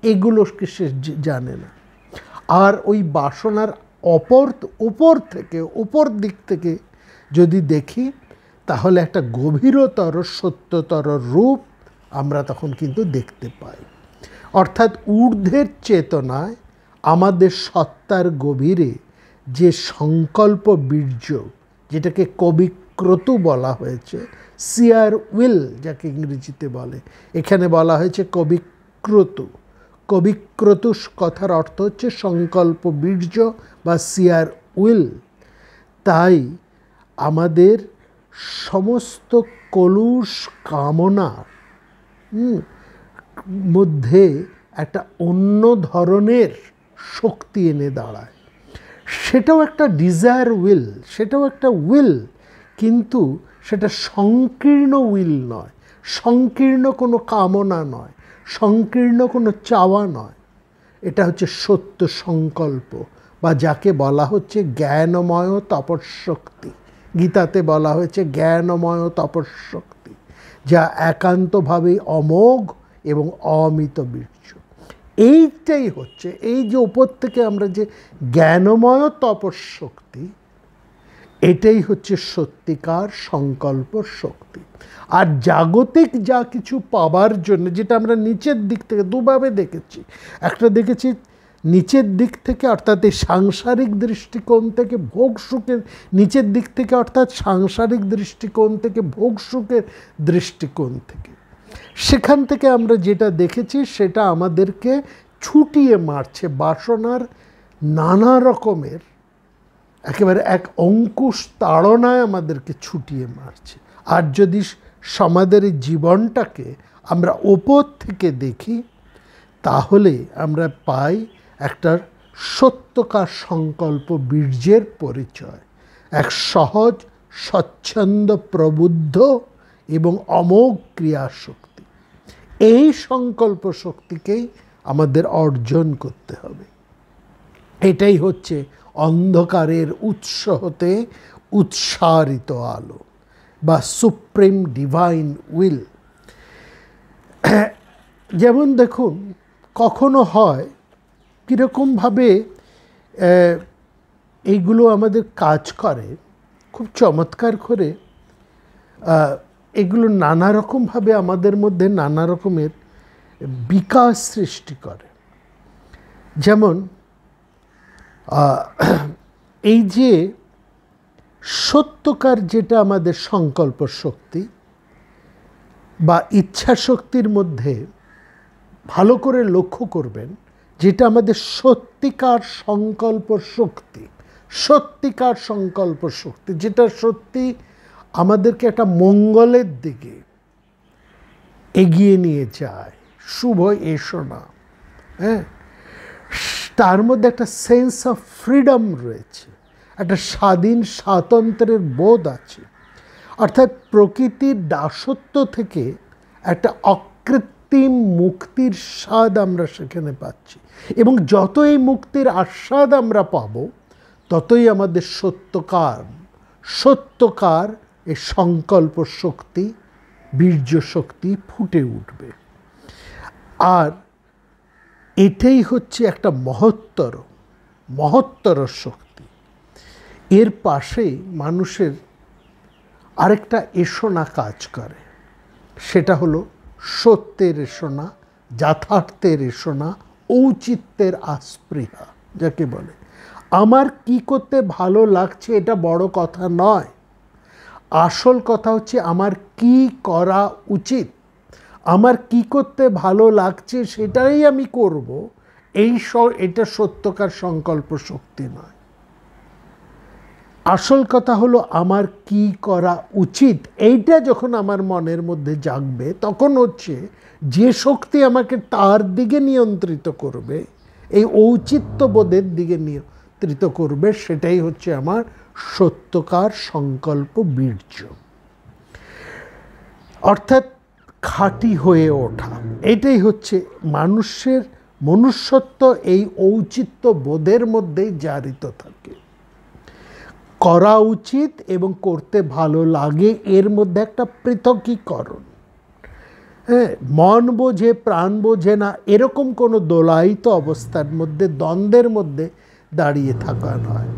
এগুলোকে সে জানে না। আর ওই বাসনার উপর দিক থেকে যদি দেখি, তাহলে একটা গভীরতর সত্যতর রূপ আমরা তখন কিন্তু দেখতে পাই। অর্থাৎ ঊর্ধ্বের চেতনায় আমাদের সত্তার গভীরে যে সংকল্প বীর্য, যেটাকে কবিক্রতু বলা হয়েছে, সিয়ার উইল যাকে ইংরেজিতে বলে, এখানে বলা হয়েছে কবিক্রতু। কবিক্রতু কথার অর্থ হচ্ছে সংকল্প বীর্য বা সিয়ার উইল। তাই আমাদের সমস্ত কলুষ কামনার মধ্যে একটা অন্য ধরনের শক্তি এনে দাঁড়ায়। সেটাও একটা ডিজায়ার উইল, সেটাও একটা উইল, কিন্তু সেটা সংকীর্ণ উইল নয়, সংকীর্ণ কোনো কামনা নয়, সংকীর্ণ কোনো চাওয়া নয়। এটা হচ্ছে সত্য সংকল্প, বা যাকে বলা হচ্ছে জ্ঞানময় তপঃশক্তি। গীতাতে বলা হয়েছে জ্ঞানময় তপঃশক্তি, যা একান্তভাবেই অমোঘ এবং অমিত বীর্য। এইটাই হচ্ছে, এই যে উপর থেকে আমরা যে জ্ঞানময় তপঃশক্তি, এটাই হচ্ছে সত্যিকার সংকল্প শক্তি। আর জাগতিক যা কিছু পাবার জন্য, যেটা আমরা নিচের দিক থেকে দুভাবে দেখেছি, একটা দেখেছি নিচের দিক থেকে অর্থাৎ এই সাংসারিক দৃষ্টিকোণ থেকে ভোগ সুখের, নিচের দিক থেকে অর্থাৎ সাংসারিক দৃষ্টিকোণ থেকে ভোগ সুখের দৃষ্টিকোণ থেকে, সেখান থেকে আমরা যেটা দেখেছি সেটা আমাদেরকে ছুটিয়ে মারছে, বাসনার নানা রকমের একেবারে এক অঙ্কুশ তাড়নায় আমাদেরকে ছুটিয়ে মারছে। আর যদি আমাদের এই জীবনটাকে আমরা ওপর থেকে দেখি, তাহলে আমরা পাই একটা সত্যকার সংকল্প বীর্যের পরিচয়, এক সহজ স্বচ্ছন্দ প্রবুদ্ধ এবং অমোঘ ক্রিয়াশক্তি। এই সংকল্প শক্তিকেই আমাদের অর্জন করতে হবে। এটাই হচ্ছে অন্ধকারের উৎস হতে উৎসারিত আলো বা সুপ্রিম ডিভাইন উইল। যেমন দেখুন, কখনো হয় কীরকমভাবে এইগুলো আমাদের কাজ করে, খুব চমৎকার করে এগুলো নানা রকমভাবে আমাদের মধ্যে নানা রকমের বিকাশ সৃষ্টি করে। যেমন এই যে সত্যকার যেটা আমাদের সংকল্প শক্তি বা ইচ্ছা শক্তির মধ্যে ভালো করে লক্ষ্য করবেন, যেটা আমাদের সত্যিকার সংকল্প শক্তি, সত্যিকার সংকল্প শক্তি, যেটা সত্যি আমাদেরকে একটা মঙ্গলের দিকে এগিয়ে নিয়ে যায়, শুভ এসনা, হ্যাঁ, তার মধ্যে একটা সেন্স অফ ফ্রিডম রয়েছে, একটা স্বাধীন স্বাতন্ত্র্যের বোধ আছে। অর্থাৎ প্রকৃতির দাসত্ব থেকে একটা অকৃত্রিম মুক্তির স্বাদ আমরা সেখানে পাচ্ছি, এবং যত এই মুক্তির আস্বাদ আমরা পাব, ততই আমাদের সত্যকার এই সংকল্প শক্তি, বীর্য শক্তি ফুটে উঠবে। আর এটাই হচ্ছে একটা মহত্তর শক্তি। এর পাশেই মানুষের আরেকটা এসনা কাজ করে, সেটা হলো সত্যের এসনা, যথার্থের এসনা, ঔচিত্যের আস্পৃহা যাকে বলে। আমার কি করতে ভালো লাগছে এটা বড় কথা নয়, আসল কথা হচ্ছে আমার কি করা উচিত, আমার কি করতে ভালো লাগছে সেটাই আমি করব, এটা সত্যকার সংকল্প শক্তি নয়। আসল কথা হলো আমার কি করা উচিত, এইটা যখন আমার মনের মধ্যে জাগবে, তখন হচ্ছে যে শক্তি আমাকে তার দিকে নিয়ন্ত্রিত করবে, এই ঔচিত্যবোধের দিকে নিয়ন্ত্রিত করবে, সেটাই হচ্ছে আমার সত্যকার সংকল্প বীর্য। অর্থাৎ খাঁটি হয়ে ওঠা, এটাই হচ্ছে মনুষ্যত্ব এই ঔচিত্য বোধের মধ্যেই জারিত থাকে। করা উচিত এবং করতে ভালো লাগে, এর মধ্যে একটা পৃথকীকরণ, হ্যাঁ, মন বোঝে প্রাণ বোঝে না, এরকম কোনো দোলায়িত অবস্থার মধ্যে, দ্বন্দ্বের মধ্যে দাঁড়িয়ে থাকা নয়।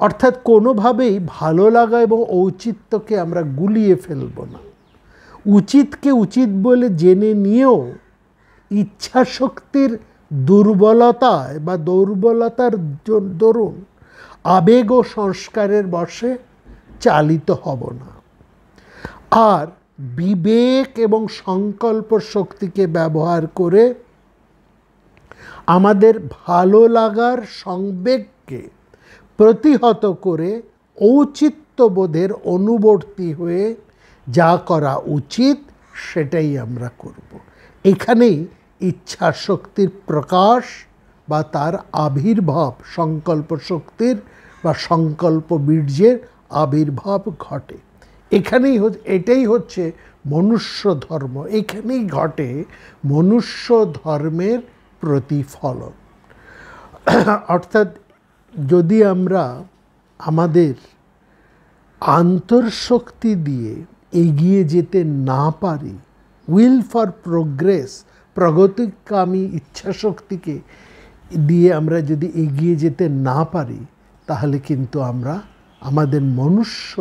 অর্থাৎ কোনোভাবেই ভালো লাগা এবং ঔচিত্যকে আমরা গুলিয়ে ফেলব না। উচিতকে উচিত বলে জেনে নিয়েও ইচ্ছাশক্তির দুর্বলতায় বা দুর্বলতার দরুন আবেগ ও সংস্কারের বশে চালিত হব না। আর বিবেক এবং সংকল্প শক্তিকে ব্যবহার করে আমাদের ভালো লাগার সংবেগকে প্রতিহত করে ঔচিত্যবোধের অনুবর্তী হয়ে যা করা উচিত সেটাই আমরা করব। এখানেই ইচ্ছা শক্তির প্রকাশ বা তার আবির্ভাব, সংকল্প শক্তির বা সংকল্প বীর্যের আবির্ভাব ঘটে। এটাই হচ্ছে মনুষ্য ধর্ম। এখানেই ঘটে মনুষ্য ধর্মের প্রতিফলন। অর্থাৎ যদি আমরা আমাদের আন্তঃশক্তি দিয়ে এগিয়ে যেতে না পারি, উইল ফর প্রোগ্রেস, প্রগতিকামী ইচ্ছাশক্তিকে দিয়ে আমরা যদি এগিয়ে যেতে না পারি, তাহলে কিন্তু আমরা আমাদের মনুষ্য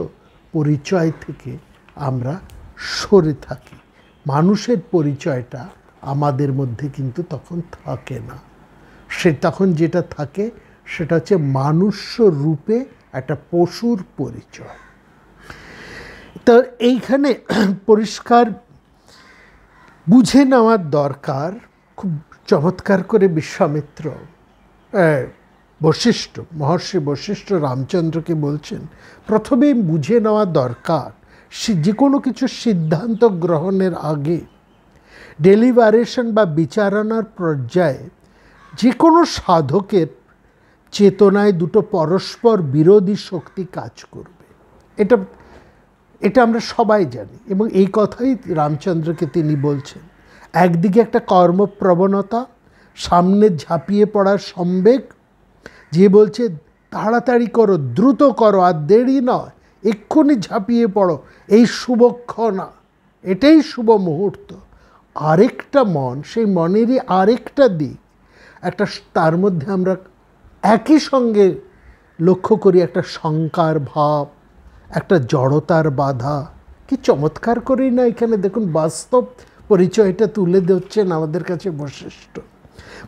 পরিচয় থেকে আমরা সরে থাকি। মানুষের পরিচয়টা আমাদের মধ্যে কিন্তু তখন থাকে না। তখন যেটা থাকে সেটা হচ্ছে মানুষ্য রূপে একটা পশুর পরিচয়। তো এইখানে পরিষ্কার বুঝে নেওয়ার দরকার, খুব চমৎকার করে বিশ্বামিত্র মহর্ষি বশিষ্ঠ রামচন্দ্রকে বলছেন, প্রথমেই বুঝে নেওয়া দরকার যে কোনো কিছু সিদ্ধান্ত গ্রহণের আগে ডেলিভারেশন বা বিচারণার পর্যায়ে যে কোনো সাধকের চেতনায় দুটো পরস্পর বিরোধী শক্তি কাজ করবে। এটা আমরা সবাই জানি এবং এই কথাই রামচন্দ্রকে তিনি বলছেন। একদিকে একটা কর্মপ্রবণতা, সামনে ঝাঁপিয়ে পড়ার সম্বেগ, যে বলছে তাড়াতাড়ি করো, দ্রুত করো, আর দেরি নয়, এক্ষুনি ঝাঁপিয়ে পড়ো, এই শুভক্ষণ, এটাই শুভ মুহূর্ত। আরেকটা মন, সেই মনেরই আরেকটা দিক, একটা তার মধ্যে আমরা একই সঙ্গে লক্ষ্য করি একটা শঙ্কার ভাব, একটা জড়তার বাধা। কি চমৎকার করেই না এখানে দেখুন বাস্তব পরিচয়টা তুলে দিচ্ছেন আমাদের কাছে বশিষ্ঠ।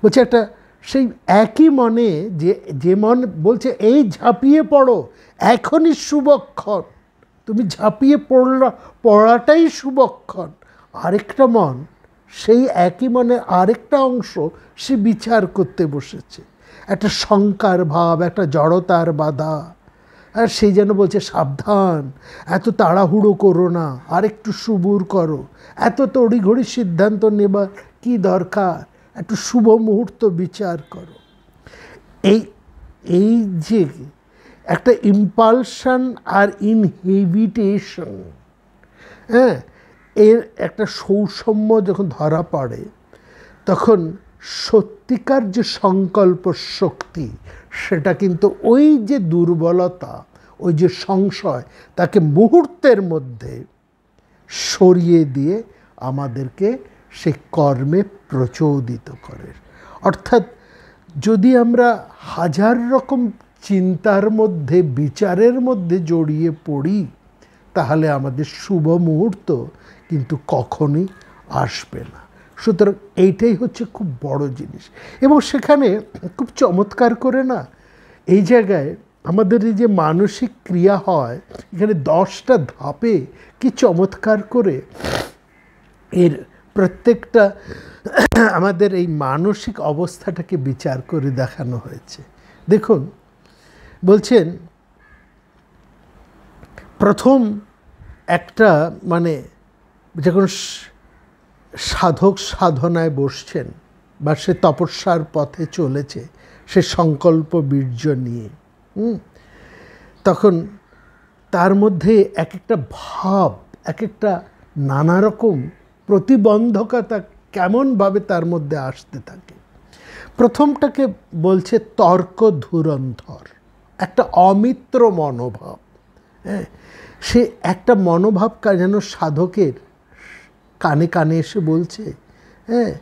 বলছে একটা সেই একই মনে যে মন বলছে এই ঝাঁপিয়ে পড়ো, এখনই শুভক্ষণ, তুমি ঝাঁপিয়ে পড়াটাই শুভক্ষণ। আরেকটা মন, সেই একই মনের আরেকটা অংশ, সে বিচার করতে বসেছে, একটা শঙ্কার ভাব, একটা জড়তার বাধা। আর সেই যেন বলছে সাবধান, এত তাড়াহুড়ো করো না, আর একটু সবুর করো, এত তড়িঘড়ি সিদ্ধান্ত নেবার কি দরকার, একটু শুভ মুহূর্ত বিচার করো। এই যে একটা ইম্পালশন আর ইনহিবিটেশন, হ্যাঁ, এর একটা সৌষম্য যখন ধরা পড়ে, তখন সত্যিকার যে সংকল্প শক্তি, সেটা কিন্তু ওই যে দুর্বলতা, ওই যে সংশয়, তাকে মুহূর্তের মধ্যে সরিয়ে দিয়ে আমাদেরকে সে কর্মে প্রচোদিত করে। অর্থাৎ যদি আমরা হাজার রকম চিন্তার মধ্যে, বিচারের মধ্যে জড়িয়ে পড়ি, তাহলে আমাদের শুভ মুহূর্ত কিন্তু কখনই আসবে না। সুতরাং এইটাই হচ্ছে খুব বড় জিনিস। এবং সেখানে খুব চমৎকার করে না, এই জায়গায় আমাদের এই যে মানসিক ক্রিয়া হয়, এখানে 10টা ধাপে কি চমৎকার করে এর প্রত্যেকটা আমাদের এই মানসিক অবস্থাটাকে বিচার করে দেখানো হয়েছে। দেখুন, বলছেন প্রথম একটা যখন সাধক সাধনায় বসছেন বা সে তপস্যার পথে চলেছে, সে সংকল্প বীর্য নিয়ে, তখন তার মধ্যে এক একটা ভাব, এক একটা নানা রকম প্রতিবন্ধকতা কেমনভাবে তার মধ্যে আসতে থাকে। প্রথমটাকে বলছে তর্ক ধুরন্ধর, একটা অমিত্র মনোভাব। হ্যাঁ, সে একটা মনোভাব যেন সাধকের কানে কানে এসে বলছে, হ্যাঁ,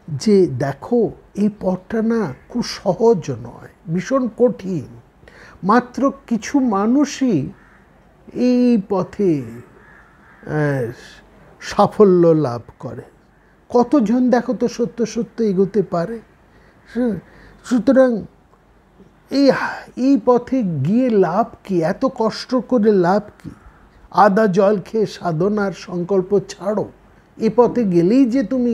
যে দেখো এই পথটা না খুব সহজ নয়, ভীষণ কঠিন, মাত্র কিছু মানুষই এই পথে সাফল্য লাভ করে। কতজন দেখো তো সত্য সত্য এগোতে পারে। সুতরাং এই পথে গিয়ে লাভ কি? এত কষ্ট করে লাভ কি? আদা জল খেয়ে সাধনার সংকল্প ছাড়ো। এ পথে গেলেই যে তুমি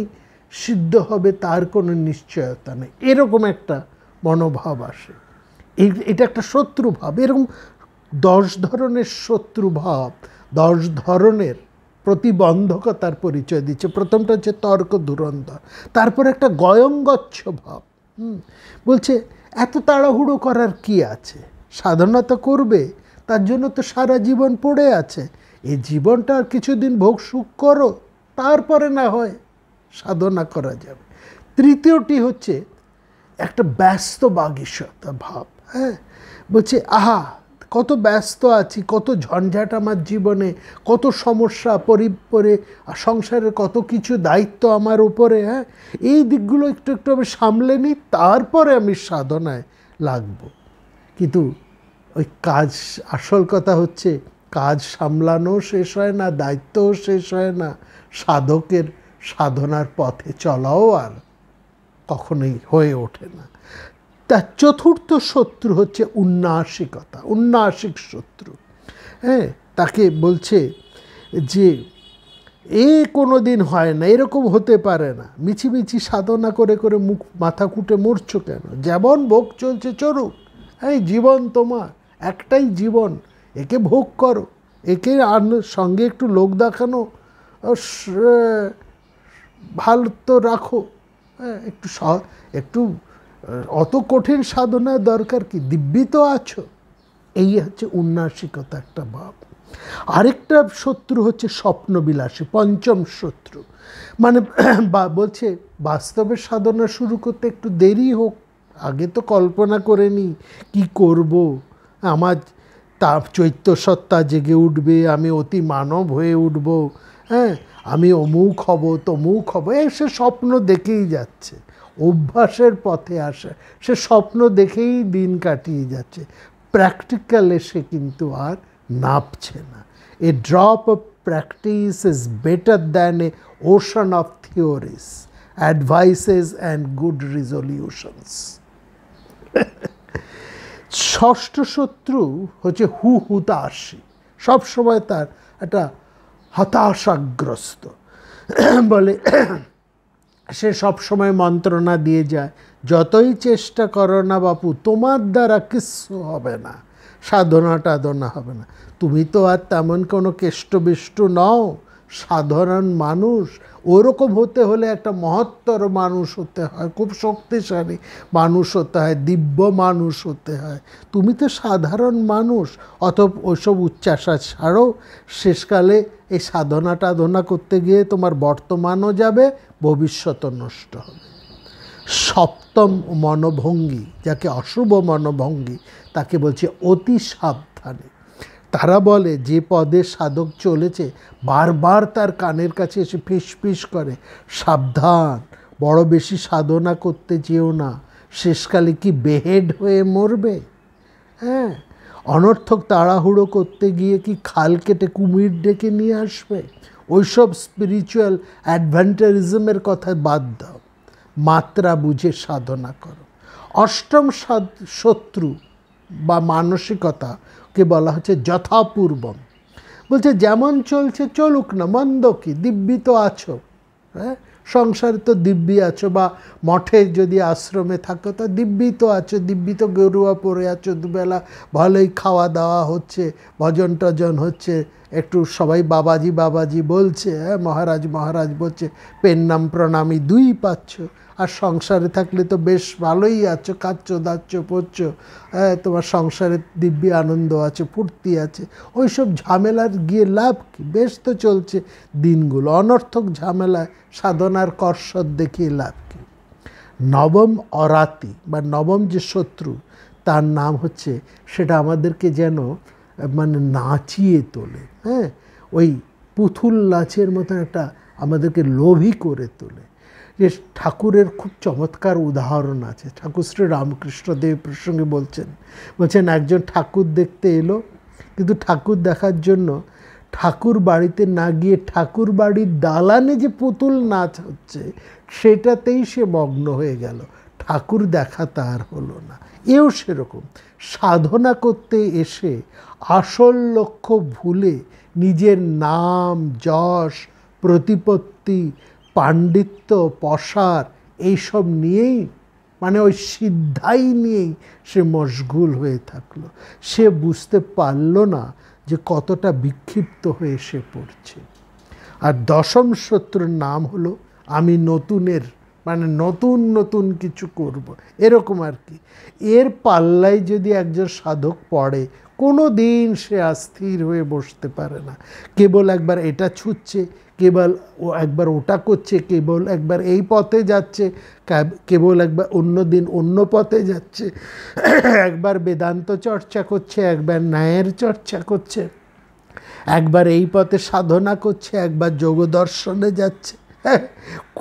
সিদ্ধ হবে তার কোনো নিশ্চয়তা নেই, এরকম একটা মনোভাব আসে। এটা একটা শত্রুভাব। এরকম 10 ধরনের শত্রুভাব, 10 ধরনের প্রতিবন্ধকতার পরিচয় দিচ্ছে। প্রথমটা হচ্ছে তর্ক ধুরন্ধর, তারপর একটা গয়ঙ্গচ্ছ ভাব। বলছে এত তাড়াহুড়ো করার কি আছে, সাধনা তো করবে, তার জন্য তো সারা জীবন পড়ে আছে, এই জীবনটা আর কিছুদিন ভোগ সুখ করো, তারপরে না হয় সাধনা করা যাবে। তৃতীয়টি হচ্ছে একটা ব্যস্ত বাগীশতা ভাব। হ্যাঁ, বলছে আহা কত ব্যস্ত আছি, কত ঝঞ্ঝাট আমার জীবনে, কত সমস্যা, সংসারের কত কিছু দায়িত্ব আমার উপরে। হ্যাঁ, এই দিকগুলো একটু একটু আমি সামলে নিই, তারপরে আমি সাধনায় লাগবো। কিন্তু ওই কাজ, আসল কথা হচ্ছে কাজ সামলানো শেষ হয় না, দায়িত্বও শেষ হয় না, সাধকের সাধনার পথে চলাও আর কখনোই হয়ে ওঠে না। তার চতুর্থ শত্রু হচ্ছে উন্নাসিকতা, উন্নাসিক শত্রু। হ্যাঁ, তাকে বলছে যে কোনো দিন হয় না, এরকম হতে পারে না, মিছিমিছি সাধনা করে করে মুখ মাথা কুটে মরছো কেন? যেমন ভোগ চলছে চলুক, এই জীবন তোমার একটাই জীবন, একে ভোগ করো, একে সঙ্গে একটু লোক দেখানো ভালো তো রাখো। হ্যাঁ, একটু অত কঠিন সাধনার দরকার কি, দিব্যি তো আছো। এই হচ্ছে উন্নাসিকতা একটা ভাব। আরেকটা শত্রু হচ্ছে স্বপ্নবিলাসী, পঞ্চম শত্রু। মানে বলছে বাস্তবের সাধনা শুরু করতে একটু দেরি হোক, আগে তো কল্পনা করে নি কী করব, আমার তাপ চৈত্য সত্তা জেগে উঠবে, আমি অতি মানব হয়ে উঠব, হ্যাঁ আমি অমুক হব তমুক হব, সে স্বপ্ন দেখেই যাচ্ছে, অভ্যাসের পথে আসে, সে স্বপ্ন দেখেই দিন কাটিয়ে যাচ্ছে, প্র্যাকটিক্যালে সে কিন্তু আর নাপছে না। A drop of practice is better than a ocean of theories, advices and good resolutions. ষষ্ঠ শত্রু হচ্ছে হুতাশী, সবসময় তার একটা হতাশাগ্রস্ত। বলে সে সবসময় মন্ত্রণা দিয়ে যায়, যতই চেষ্টা করো না বাপু তোমার দ্বারা কিচ্ছু হবে না, সাধনা টাধনা হবে না, তুমি তো আর তেমন কোনো কেষ্টবিষ্টু নও, সাধারণ মানুষ। ওরকম হতে হলে একটা মহত্তর মানুষ হতে হয়, খুব শক্তিশালী মানুষ হতে হয়, দিব্য মানুষ হতে হয়, তুমি তো সাধারণ মানুষ। ওইসব উচ্চাসা ছাড়ো, শেষকালে এই সাধনা টাধনা করতে গিয়ে তোমার বর্তমানও যাবে, ভবিষ্যৎও নষ্ট হবে। সপ্তম মনোভঙ্গি, যাকে অশুভ মনোভঙ্গি, তাকে বলছে অতি সাবধানে। তারা বলে যে পদে সাধক চলেছে বারবার তার কানের কাছে এসে ফিসফিস করে, সাবধান, বড় বেশি সাধনা করতে যেও না, শেষকালে কি বেহেড হয়ে মরবে। হ্যাঁ, অনর্থক তাড়াহুড়ো করতে গিয়ে কি খাল কেটে কুমির ডেকে নিয়ে আসবে। ওইসব স্পিরিচুয়াল অ্যাডভেঞ্চারিজমের কথা বাদ দাও, মাত্রা বুঝে সাধনা করো। অষ্টম শত্রু বা মানসিকতাকে বলা হচ্ছে যথাপূর্বম। বলছে যেমন চলছে চলুক না, মন্দ কি, দিব্যি তো আছো। হ্যাঁ, সংসারে তো দিব্যি আছো, বা মঠে যদি আশ্রমে থাকো তো দিব্যি তো আছো, দিব্যি তো গরুয়া পরে আছো, দুবেলা ভালোই খাওয়া দাওয়া হচ্ছে, ভজন টজন হচ্ছে, একটু সবাই বাবাজি বাবাজি বলছে, হ্যাঁ মহারাজ মহারাজ বলছে, পেন নাম প্রণামী দুই পাচ্ছ। আর সংসারে থাকলে তো বেশ ভালোই আছো, খাচ্ছ দাচ্ছ পড়ছ, হ্যাঁ তোমার সংসারে দিব্যি আনন্দ আছে, ফুর্তি আছে। ওইসব ঝামেলার গিয়ে লাভ কি, বেশ তো চলছে দিনগুলো, অনর্থক ঝামেলায় সাধনার কর্ষদ দেখিয়ে লাভ কি। নবম অরাতি বা নবম যে শত্রু, তার নাম হচ্ছে, সেটা আমাদেরকে যেন মানে নাচিয়ে তোলে। হ্যাঁ, ওই পুতুল নাচের মতন একটা আমাদেরকে লোভী করে তোলে। যে ঠাকুরের খুব চমৎকার উদাহরণ আছে। ঠাকুর শ্রী রামকৃষ্ণদেব প্রসঙ্গে বলছেন একজন ঠাকুর দেখতে এলো, কিন্তু ঠাকুর দেখার জন্য ঠাকুর বাড়িতে না গিয়ে ঠাকুর বাড়ির দালানে যে পুতুল নাচ হচ্ছে সেটাতেই সে মগ্ন হয়ে গেল, ঠাকুর দেখা তার হলো না। এও সেরকম, সাধনা করতে এসে আসল লক্ষ্য ভুলে নিজের নাম, যশ, প্রতিপত্তি, পাণ্ডিত্য, পসার এইসব নিয়েই, মানে ওই সিদ্ধাই নিয়েই সে মশগুল হয়ে থাকলো। সে বুঝতে পারল না যে কতটা বিক্ষিপ্ত হয়ে সে পড়ছে। আর দশম শত্রুর নাম হলো আমি নতুনের, মানে নতুন নতুন কিছু করব, এরকম আর কি। এর পাল্লায় যদি একজন সাধক পড়ে, কোনো দিন সে স্থির হয়ে বসতে পারে না। কেবল একবার এটা ছুটছে, কেবল একবার ওটা করছে, কেবল একবার এই পথে যাচ্ছে, কেবল একবার অন্য দিন অন্য পথে যাচ্ছে, একবার বেদান্ত চর্চা করছে, একবার ন্যায়ের চর্চা করছে, একবার এই পথে সাধনা করছে, একবার যোগ দর্শনে যাচ্ছে।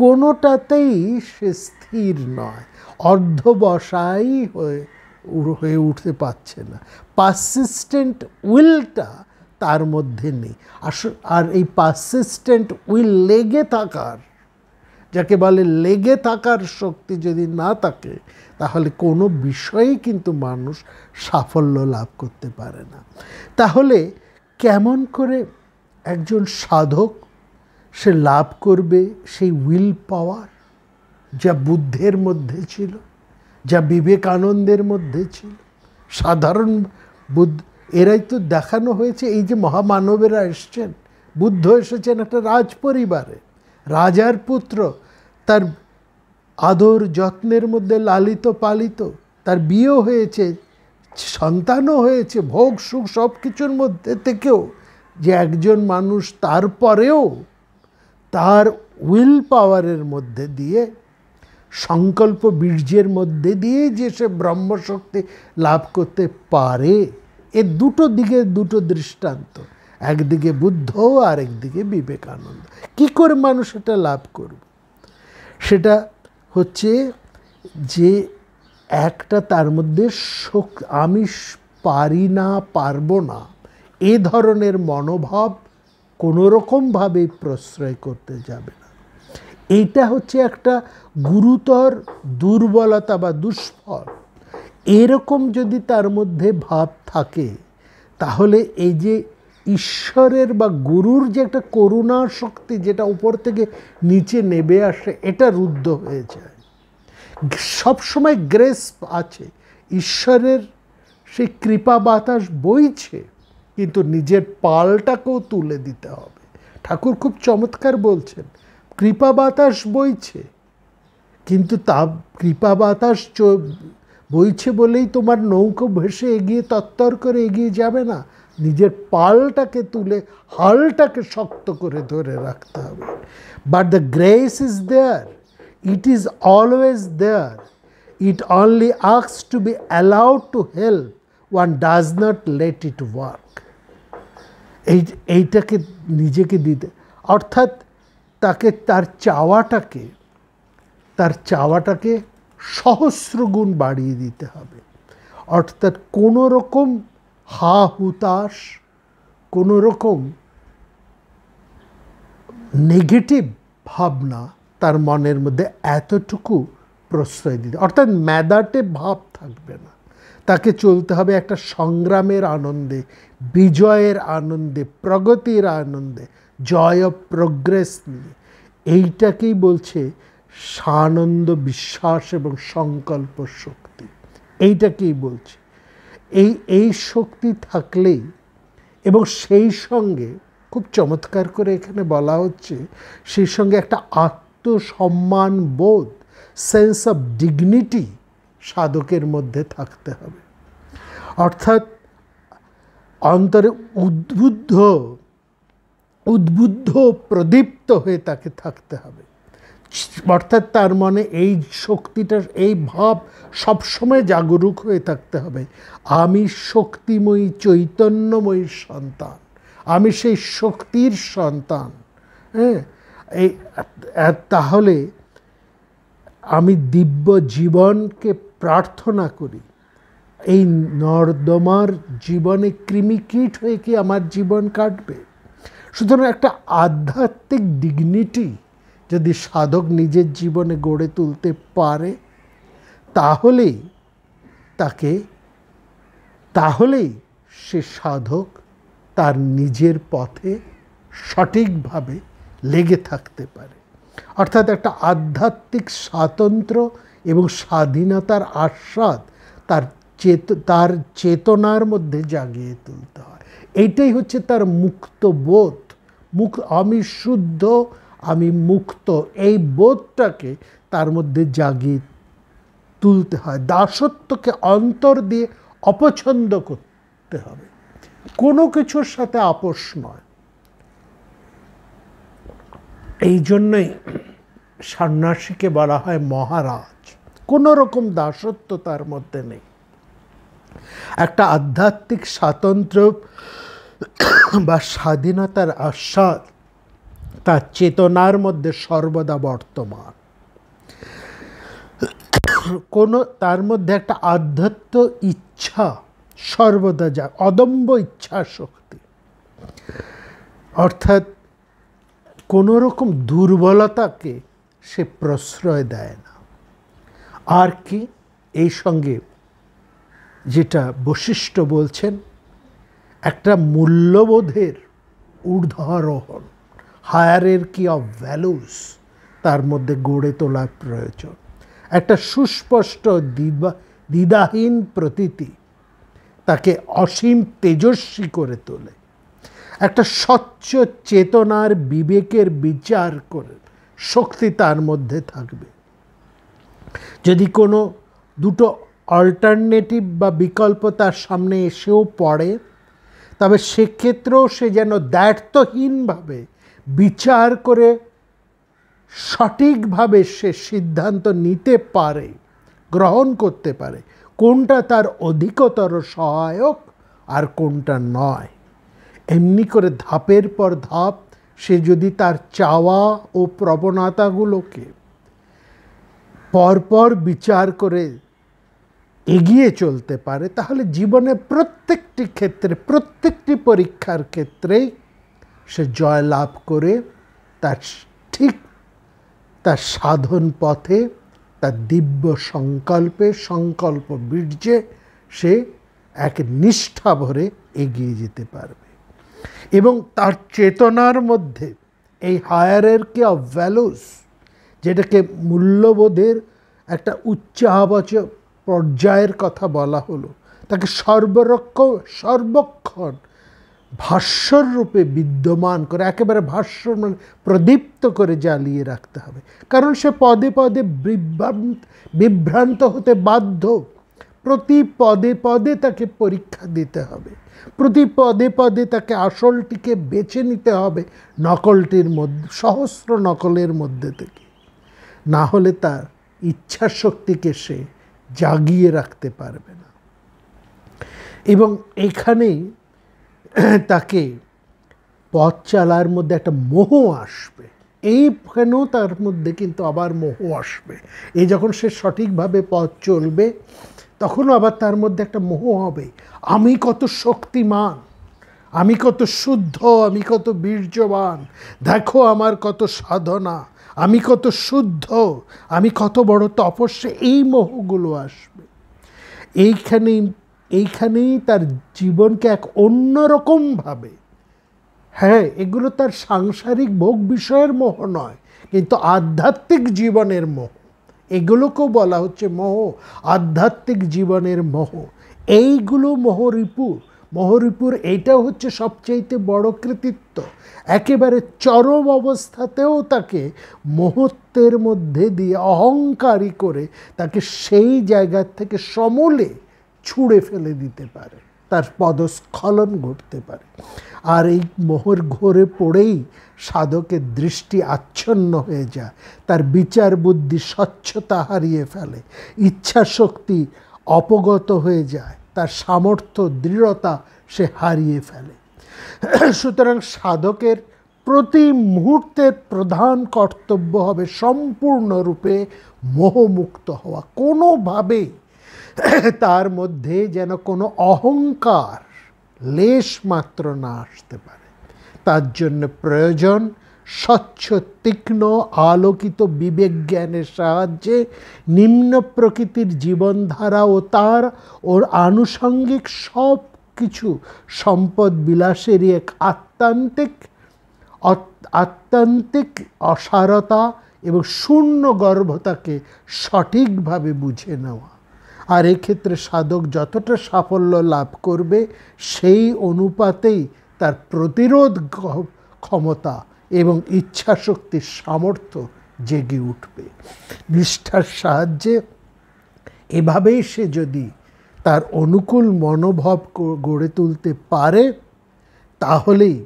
কোনোটাতেই সে স্থির নয়, অর্ধবসাই হয়ে উঠতে পারছে না। পারসিস্টেন্ট উইলটা তার মধ্যে নেই। আর এই পারসিস্টেন্ট উইল, লেগে থাকার, যাকে বলে লেগে থাকার শক্তি যদি না থাকে, তাহলে কোনো বিষয়েই কিন্তু মানুষ সাফল্য লাভ করতে পারে না। তাহলে কেমন করে একজন সাধক সে লাভ করবে সেই উইল পাওয়ার, যা বুদ্ধের মধ্যে ছিল, যা বিবেকানন্দের মধ্যে ছিল? সাধারণ এরাই তো দেখানো হয়েছে। এই যে মহামানবেরা এসছেন, বুদ্ধ এসেছেন একটা রাজ পরিবারে, রাজার পুত্র, তার আদর যত্নের মধ্যে লালিত পালিত, তার বিয়েও হয়েছে, সন্তানও হয়েছে, ভোগ সুখ সব কিছুর মধ্যে থেকেও যে একজন মানুষ তারপরেও তার উইল পাওয়ারের মধ্যে দিয়ে, সংকল্প বীর্যের মধ্যে দিয়ে যে সে ব্রহ্মশক্তি লাভ করতে পারে, এর দুটো দিকে দুটো দৃষ্টান্ত, একদিকে বুদ্ধ আর একদিকে বিবেকানন্দ। কি করে মানুষ এটা লাভ করবে? সেটা হচ্ছে যে একটা তার মধ্যে আমি পারি না, পারবো না, এ ধরনের মনোভাব কোনোরকমভাবেই প্রশ্রয় করতে যাবে না। এইটা হচ্ছে একটা গুরুতর দুর্বলতা বা দুষ্ফল। এরকম যদি তার মধ্যে ভাব থাকে, তাহলে এই যে ঈশ্বরের বা গুরুর যে একটা করুণা শক্তি যেটা উপর থেকে নিচে নেমে আসে, এটা রুদ্ধ হয়ে যায়। সবসময় গ্রেস আছে, ঈশ্বরের সেই কৃপা বাতাস বইছে, কিন্তু নিজের পালটাকেও তুলে দিতে হবে। ঠাকুর খুব চমৎকার বলছেন, কৃপা বাতাস বইছে, কিন্তু তা কৃপা বাতাস বইছে বলেই তোমার নৌকো ভেসে এগিয়ে তত্তর করে এগিয়ে যাবে না। নিজের পালটাকে তুলে হালটাকে শক্ত করে ধরে রাখতে হবে। But the grace is there, it is always there, it only asks to be allowed to help, one does not let it work. এইটাকে নিজেকে দিতে, অর্থাৎ তাকে তার চাওয়াটাকে সহস্র গুণ বাড়িয়ে দিতে হবে। অর্থাৎ কোনো রকম হা হুতাশ, কোনো রকম নেগেটিভ ভাবনা তার মনের মধ্যে এতটুকু প্রশ্রয় দিতে, অর্থাৎ মেদাটে ভাব থাকবে না। তাকে চলতে হবে একটা সংগ্রামের আনন্দে, বিজয়ের আনন্দে, প্রগতির আনন্দে, জয় অফ প্রোগ্রেস নিয়ে। এইটাকেই বলছে সানন্দ, বিশ্বাস এবং সংকল্প শক্তি। এইটাকেই বলছে। এই শক্তি থাকলেই, এবং সেই সঙ্গে খুব চমৎকার করে এখানে বলা হচ্ছে, সেই সঙ্গে একটা আত্মসম্মান বোধ, সেন্স অফ ডিগনিটি সাধকের মধ্যে থাকতে হবে। অর্থাৎ অন্তরে উদ্বুদ্ধ প্রদীপ্ত হয়ে তাকে থাকতে হবে। অর্থাৎ তার মনে এই শক্তিটার, এই ভাব সবসময় জাগরুক হয়ে থাকতে হবে। আমি শক্তিময়ী চৈতন্যময়ী সন্তান, আমি সেই শক্তির সন্তান। হ্যাঁ, তাহলে আমি দিব্য জীবনকে প্রার্থনা করি, এই নর্দমার জীবনে কৃমিকীট হয়ে কি আমার জীবন কাটবে? সুতরাং একটা আধ্যাত্মিক ডিগনিটি যদি সাধক নিজের জীবনে গড়ে তুলতে পারে, তাহলেই সে সাধক তার নিজের পথে সঠিকভাবে লেগে থাকতে পারে। অর্থাৎ একটা আধ্যাত্মিক স্বাতন্ত্র্য এবং স্বাধীনতার আস্বাদ তার চেতনার মধ্যে জাগিয়ে তুলতে হয়। এইটাই হচ্ছে তার মুক্ত বোধ। আমি শুদ্ধ, আমি মুক্ত, এই বোধটাকে তার মধ্যে জাগিয়ে তুলতে হয়। দাসত্বকে অন্তর দিয়ে অপছন্দ করতে হবে, কোনো কিছুর সাথে আপোষ নয়। এই জন্যই সন্ন্যাসীকে বলা হয় মহারাজ। কোনো রকম দাসত্ব তার মধ্যে নেই। একটা আধ্যাত্মিক স্বাতন্ত্র্য বা স্বাধীনতার আস্বাদ তার চেতনার মধ্যে সর্বদা বর্তমান। তার মধ্যে একটা আধ্যাত্ম ইচ্ছা সর্বদা অদম্য ইচ্ছা শক্তি, অর্থাৎ কোনো রকম দুর্বলতাকে সে প্রশ্রয় দেয় না। আর কি এই সঙ্গে যেটা বৈশিষ্ট্য বলছেন, একটা মূল্যবোধের ঊর্ধ্বারোহণ, হায়ারার্কি অফ ভ্যালুস তার মধ্যে গড়ে তোলার প্রয়োজন। একটা সুস্পষ্ট দ্বিধাহীন প্রতীতি তাকে অসীম তেজস্বী করে তোলে। একটা স্বচ্ছ চেতনার বিবেকের বিচার করে শক্তি তার মধ্যে থাকবে। যদি কোনো দুটো অল্টারনেটিভ বা বিকল্প তার সামনে এসেও পড়ে, তবে সেক্ষেত্রেও সে যেন দ্ব্যর্থহীনভাবে বিচার করে সঠিকভাবে সে সিদ্ধান্ত নিতে পারে, গ্রহণ করতে পারে কোনটা তার অধিকতর সহায়ক আর কোনটা নয়। এমনি করে ধাপের পর ধাপ সে যদি তার চাওয়া ও প্রবণতাগুলোকে পরপর বিচার করে এগিয়ে চলতে পারে, তাহলে জীবনে প্রত্যেকটি ক্ষেত্রে, প্রত্যেকটি পরীক্ষার ক্ষেত্রেই সে জয়লাভ করে তার সাধন পথে, তার দিব্য সংকল্পে, সংকল্প বীর্যে সে এক নিষ্ঠা ভরে এগিয়ে যেতে পারবে। এবং তার চেতনার মধ্যে এই হায়ারার্কি অফ ভ্যালুস, যেটাকে মূল্যবোধের একটা উচ্চাবচ পর্যায়ের কথা বলা হলো, তাকে সর্বক্ষণ ভাস্বর রূপে বিদ্যমান করে, একেবারে ভাস্বর মানে প্রদীপ্ত করে জ্বালিয়ে রাখতে হবে। কারণ সে পদে পদে বিভ্রান্ত হতে বাধ্য। প্রতি পদে পদে তাকে পরীক্ষা দিতে হবে, প্রতি পদে পদে তাকে আসলটিকে বেছে নিতে হবে নকলটির মধ্যে, সহস্র নকলের মধ্যে থেকে। না হলে তার ইচ্ছা শক্তিকে সে জাগিয়ে রাখতে পারবে না। এবং এখানেই তাকে পথ চালার মধ্যে একটা মোহ আসবে। এইখানেও তার মধ্যে কিন্তু আবার মোহ আসবে। এই যখন সে সঠিকভাবে পথ চলবে, তখনও আবার তার মধ্যে একটা মোহ হবে, আমি কত শক্তিমান, আমি কত শুদ্ধ, আমি কত বীর্যবান, দেখো আমার কত সাধনা, আমি কত শুদ্ধ, আমি কত বড় তপস্যা। এই মোহগুলো আসবে। এইখানেই তার জীবনকে এক অন্যরকমভাবে, হ্যাঁ এগুলো তার সাংসারিক ভোগ বিষয়ের মোহ নয়, কিন্তু আধ্যাত্মিক জীবনের মোহ, এগুলোকেও বলা হচ্ছে মোহ, আধ্যাত্মিক জীবনের মোহ। এইগুলো মোহরিপুর এইটাও হচ্ছে সবচাইতে বড় কৃতিত্ব। একেবারে চরম অবস্থাতেও তাকে মোহত্বের মধ্যে দিয়ে অহংকারী করে তাকে সেই জায়গা থেকে সমূলে ছুঁড়ে ফেলে দিতে পারে, তার পদস্খলন ঘটতে পারে। আর এই মোহর ঘোরে পড়েই সাধকের দৃষ্টি আচ্ছন্ন হয়ে যায়, তার বিচার বুদ্ধি স্বচ্ছতা হারিয়ে ফেলে, ইচ্ছা শক্তি অপগত হয়ে যায়, তার সামর্থ্য দৃঢ়তা সে হারিয়ে ফেলে। সুতরাং সাধকের প্রতি মুহূর্তের প্রধান কর্তব্য হবে সম্পূর্ণরূপে মোহমুক্ত হওয়া, কোনোভাবেই তার মধ্যে যেন কোনো অহংকার লেশ মাত্র না আসতে পারে। তার জন্য প্রয়োজন স্বচ্ছ, তীক্ষ্ণ, আলোকিত বিবেক জ্ঞানের সাহায্যে নিম্ন প্রকৃতির জীবনধারা ও তার ওর আনুষঙ্গিক সব কিছু সম্পদ বিলাসেরই এক আত্মান্তিক অসারতা এবং শূন্য গর্ভতাকে সঠিকভাবে বুঝে নেওয়া। আর এক্ষেত্রে সাধক যতটা সাফল্য লাভ করবে সেই অনুপাতেই তার প্রতিরোধ ক্ষমতা এবং ইচ্ছাশক্তির সামর্থ্য জেগে উঠবে। নিষ্ঠার সাহায্যে এভাবেই সে যদি তার অনুকূল মনোভাব গড়ে তুলতে পারে, তাহলেই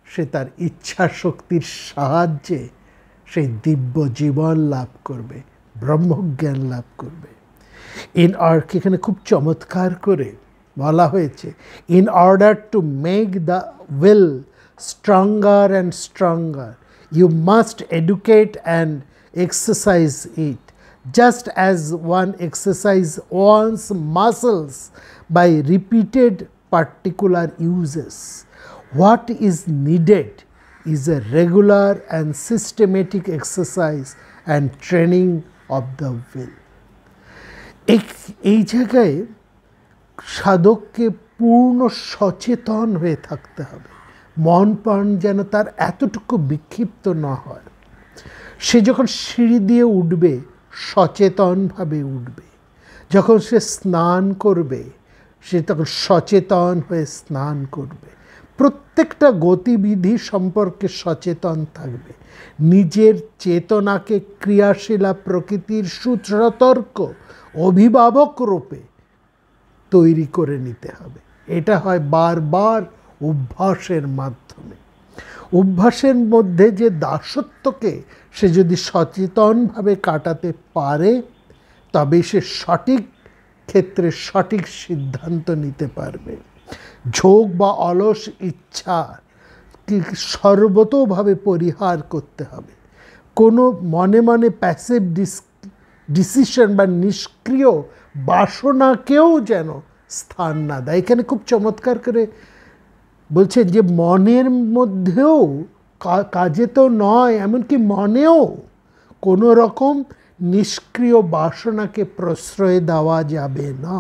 সে তার ইচ্ছাশক্তির সাহায্যে সেই দিব্য জীবন লাভ করবে, ব্রহ্মজ্ঞান লাভ করবে। এখানে খুব চমৎকার করে বলা হয়েছে, in order to make the will stronger and stronger, you must educate and exercise it, just as one exercises one's muscles by repeated particular uses. What is needed is a regular and systematic exercise and training of the will. এই জায়গায় সাধককে পূর্ণ সচেতন হয়ে থাকতে হবে। মন প্রাণ যেন তার এতটুকু বিক্ষিপ্ত না হয়। সে যখন সিঁড়ি দিয়ে উঠবে সচেতনভাবে উঠবে, যখন সে স্নান করবে সে তখন সচেতন হয়ে স্নান করবে, প্রত্যেকটা গতিবিধি সম্পর্কে সচেতন থাকবে। নিজের চেতনাকে ক্রিয়াশীলা প্রকৃতির সুসতর্ক অভিভাবক রূপে তৈরি করে নিতে হবে। এটা হয় বারবার অভ্যাসের মাধ্যমে। অভ্যাসের মধ্যে যে দাসত্বকে সে যদি সচেতনভাবে কাটাতে পারে, তবে সে সঠিক ক্ষেত্রে সঠিক সিদ্ধান্ত নিতে পারবে। ঝোঁক বা অলস ইচ্ছা সর্বতোভাবে পরিহার করতে হবে। কোনো মনে মনে প্যাসিভ ডিসিশন বা নিষ্ক্রিয় বাসনাকেও যেন স্থান না দেয়। এখানে খুব চমৎকার করে বলছেন যে মনের মধ্যেও, কাজে তো নয়, এমনকি মনেও কোনো রকম নিষ্ক্রিয় বাসনাকে প্রশ্রয় দেওয়া যাবে না।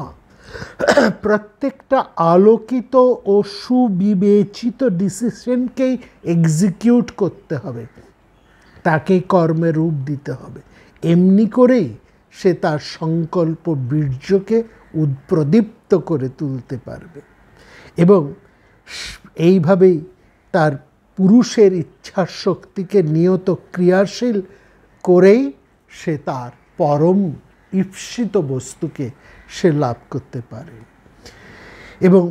প্রত্যেকটা আলোকিত ও সুবিবেচিত ডিসিশনকেই এক্সিকিউট করতে হবে, তাকে কর্মে রূপ দিতে হবে। এমনি করেই সে তার সংকল্প বীর্যকে প্রদীপ্ত করে তুলতে পারবে এবং এইভাবেই তার পুরুষের ইচ্ছা শক্তিকে নিয়ত ক্রিয়াশীল করেই সে তার পরম ঈপ্সিত বস্তুকে সে লাভ করতে পারে। এবং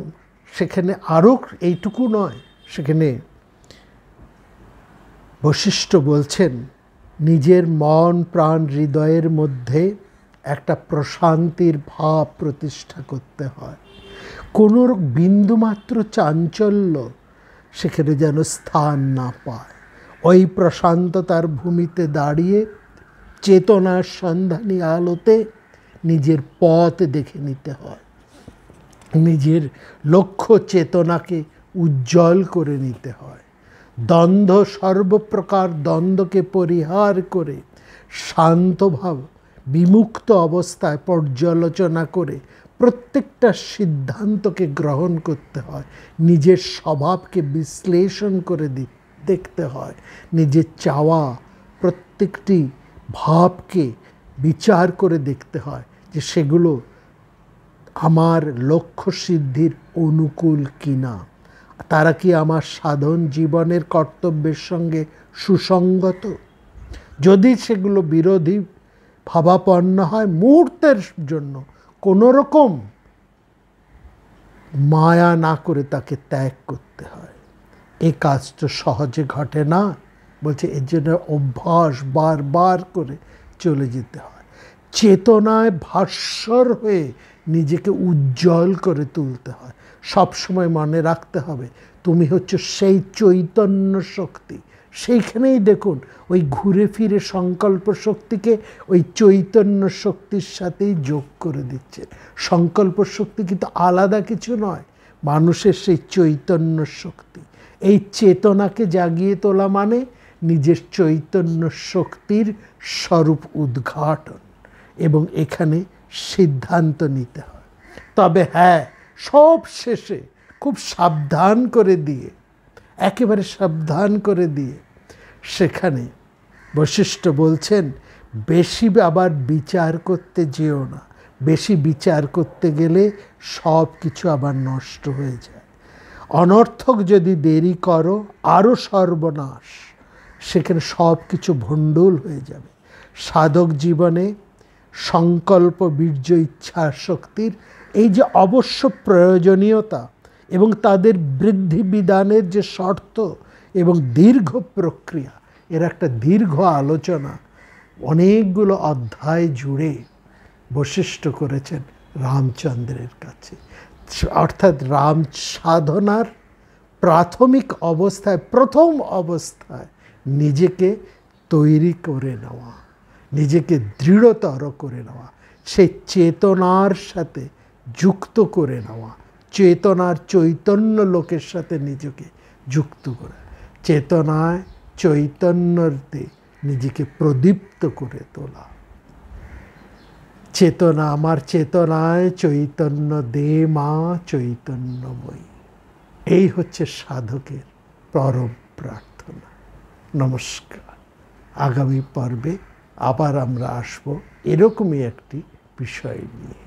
সেখানে আরও এইটুকু নয়, সেখানে বশিষ্ঠ বলছেন নিজের মন প্রাণ হৃদয়ের মধ্যে একটা প্রশান্তির ভাব প্রতিষ্ঠা করতে হয়। কোনো বিন্দুমাত্র চাঞ্চল্য সেখানে যেন স্থান না পায়। ওই প্রশান্ততার ভূমিতে দাঁড়িয়ে চেতনার সন্ধানী আলোতে নিজের পথ দেখে নিতে হয়, নিজের লক্ষ্য চেতনাকে উজ্জ্বল করে নিতে হয়। দ্বন্দ্ব, সর্বপ্রকার দ্বন্দ্বকে পরিহার করে শান্তভাব বিমুক্ত অবস্থায় পর্যালোচনা করে প্রত্যেকটা সিদ্ধান্তকে গ্রহণ করতে হয়। নিজের স্বভাবকে বিশ্লেষণ করে দেখতে হয়, নিজের চাওয়া প্রত্যেকটি ভাবকে বিচার করে দেখতে হয় যে সেগুলো আমার লক্ষ্য সিদ্ধির অনুকূল কিনা, তারা কি আমার সাধন জীবনের কর্তব্যের সঙ্গে সুসঙ্গত। যদি সেগুলো বিরোধী ভাবাপন্ন হয়, মুহূর্তের জন্য কোনো রকম মায়া না করে তাকে ত্যাগ করতে হয়। এই কাজ তো সহজে ঘটে না, বলছে এর জন্য অভ্যাস বারবার করে চলে যেতে হয়। চেতনায় ভাস্বর হয়ে নিজেকে উজ্জ্বল করে তুলতে হয়। সবসময় মনে রাখতে হবে তুমি হচ্ছে সেই চৈতন্য শক্তি, সেইখানেই দেখুন ওই ঘুরে ফিরে সংকল্প শক্তিকে ওই চৈতন্য শক্তির সাথেই যোগ করে দিচ্ছেন। সংকল্প শক্তি কিন্তু আলাদা কিছু নয়, মানুষের সেই চৈতন্য শক্তি। এই চেতনাকে জাগিয়ে তোলা মানে নিজের চৈতন্য শক্তির স্বরূপ উদ্ঘাটন, এবং এখানে সিদ্ধান্ত নিতে হয়। তবে হ্যাঁ, সব শেষে খুব সাবধান করে দিয়ে, একেবারে সাবধান করে দিয়ে সেখানে বশিষ্ঠ বলছেন, বেশি আবার বিচার করতে যেও না, বেশি বিচার করতে গেলে সব কিছু আবার নষ্ট হয়ে যায়। অনর্থক যদি দেরি করো আরও সর্বনাশ, সেখানে সব কিছু ভণ্ডুল হয়ে যাবে। সাধক জীবনে সংকল্প, বীর্য, ইচ্ছা শক্তির এই যে অবশ্য প্রয়োজনীয়তা এবং তাদের বৃদ্ধি বিধানের যে শর্ত এবং দীর্ঘ প্রক্রিয়া, এর একটা দীর্ঘ আলোচনা অনেকগুলো অধ্যায় জুড়ে বশিষ্ঠ করেছেন রামচন্দ্রের কাছে। অর্থাৎ রাম সাধনার প্রাথমিক অবস্থায়, প্রথম অবস্থায় নিজেকে তৈরি করে নেওয়া, নিজেকে দৃঢ়তর করে নেওয়া, সেই চেতনার সাথে যুক্ত করে নেওয়া, চেতনার চৈতন্য লোকের সাথে নিজেকে যুক্ত করা, চেতনায় চৈতন্যতে নিজেকে প্রদীপ্ত করে তোলা। চেতনা, আমার চেতনায় চৈতন্য দে মা চৈতন্যময়ী, এই হচ্ছে সাধকের পরম প্রার্থনা। নমস্কার। আগামী পর্বে আবার আমরা আসব এরকমই একটি বিষয় নিয়ে।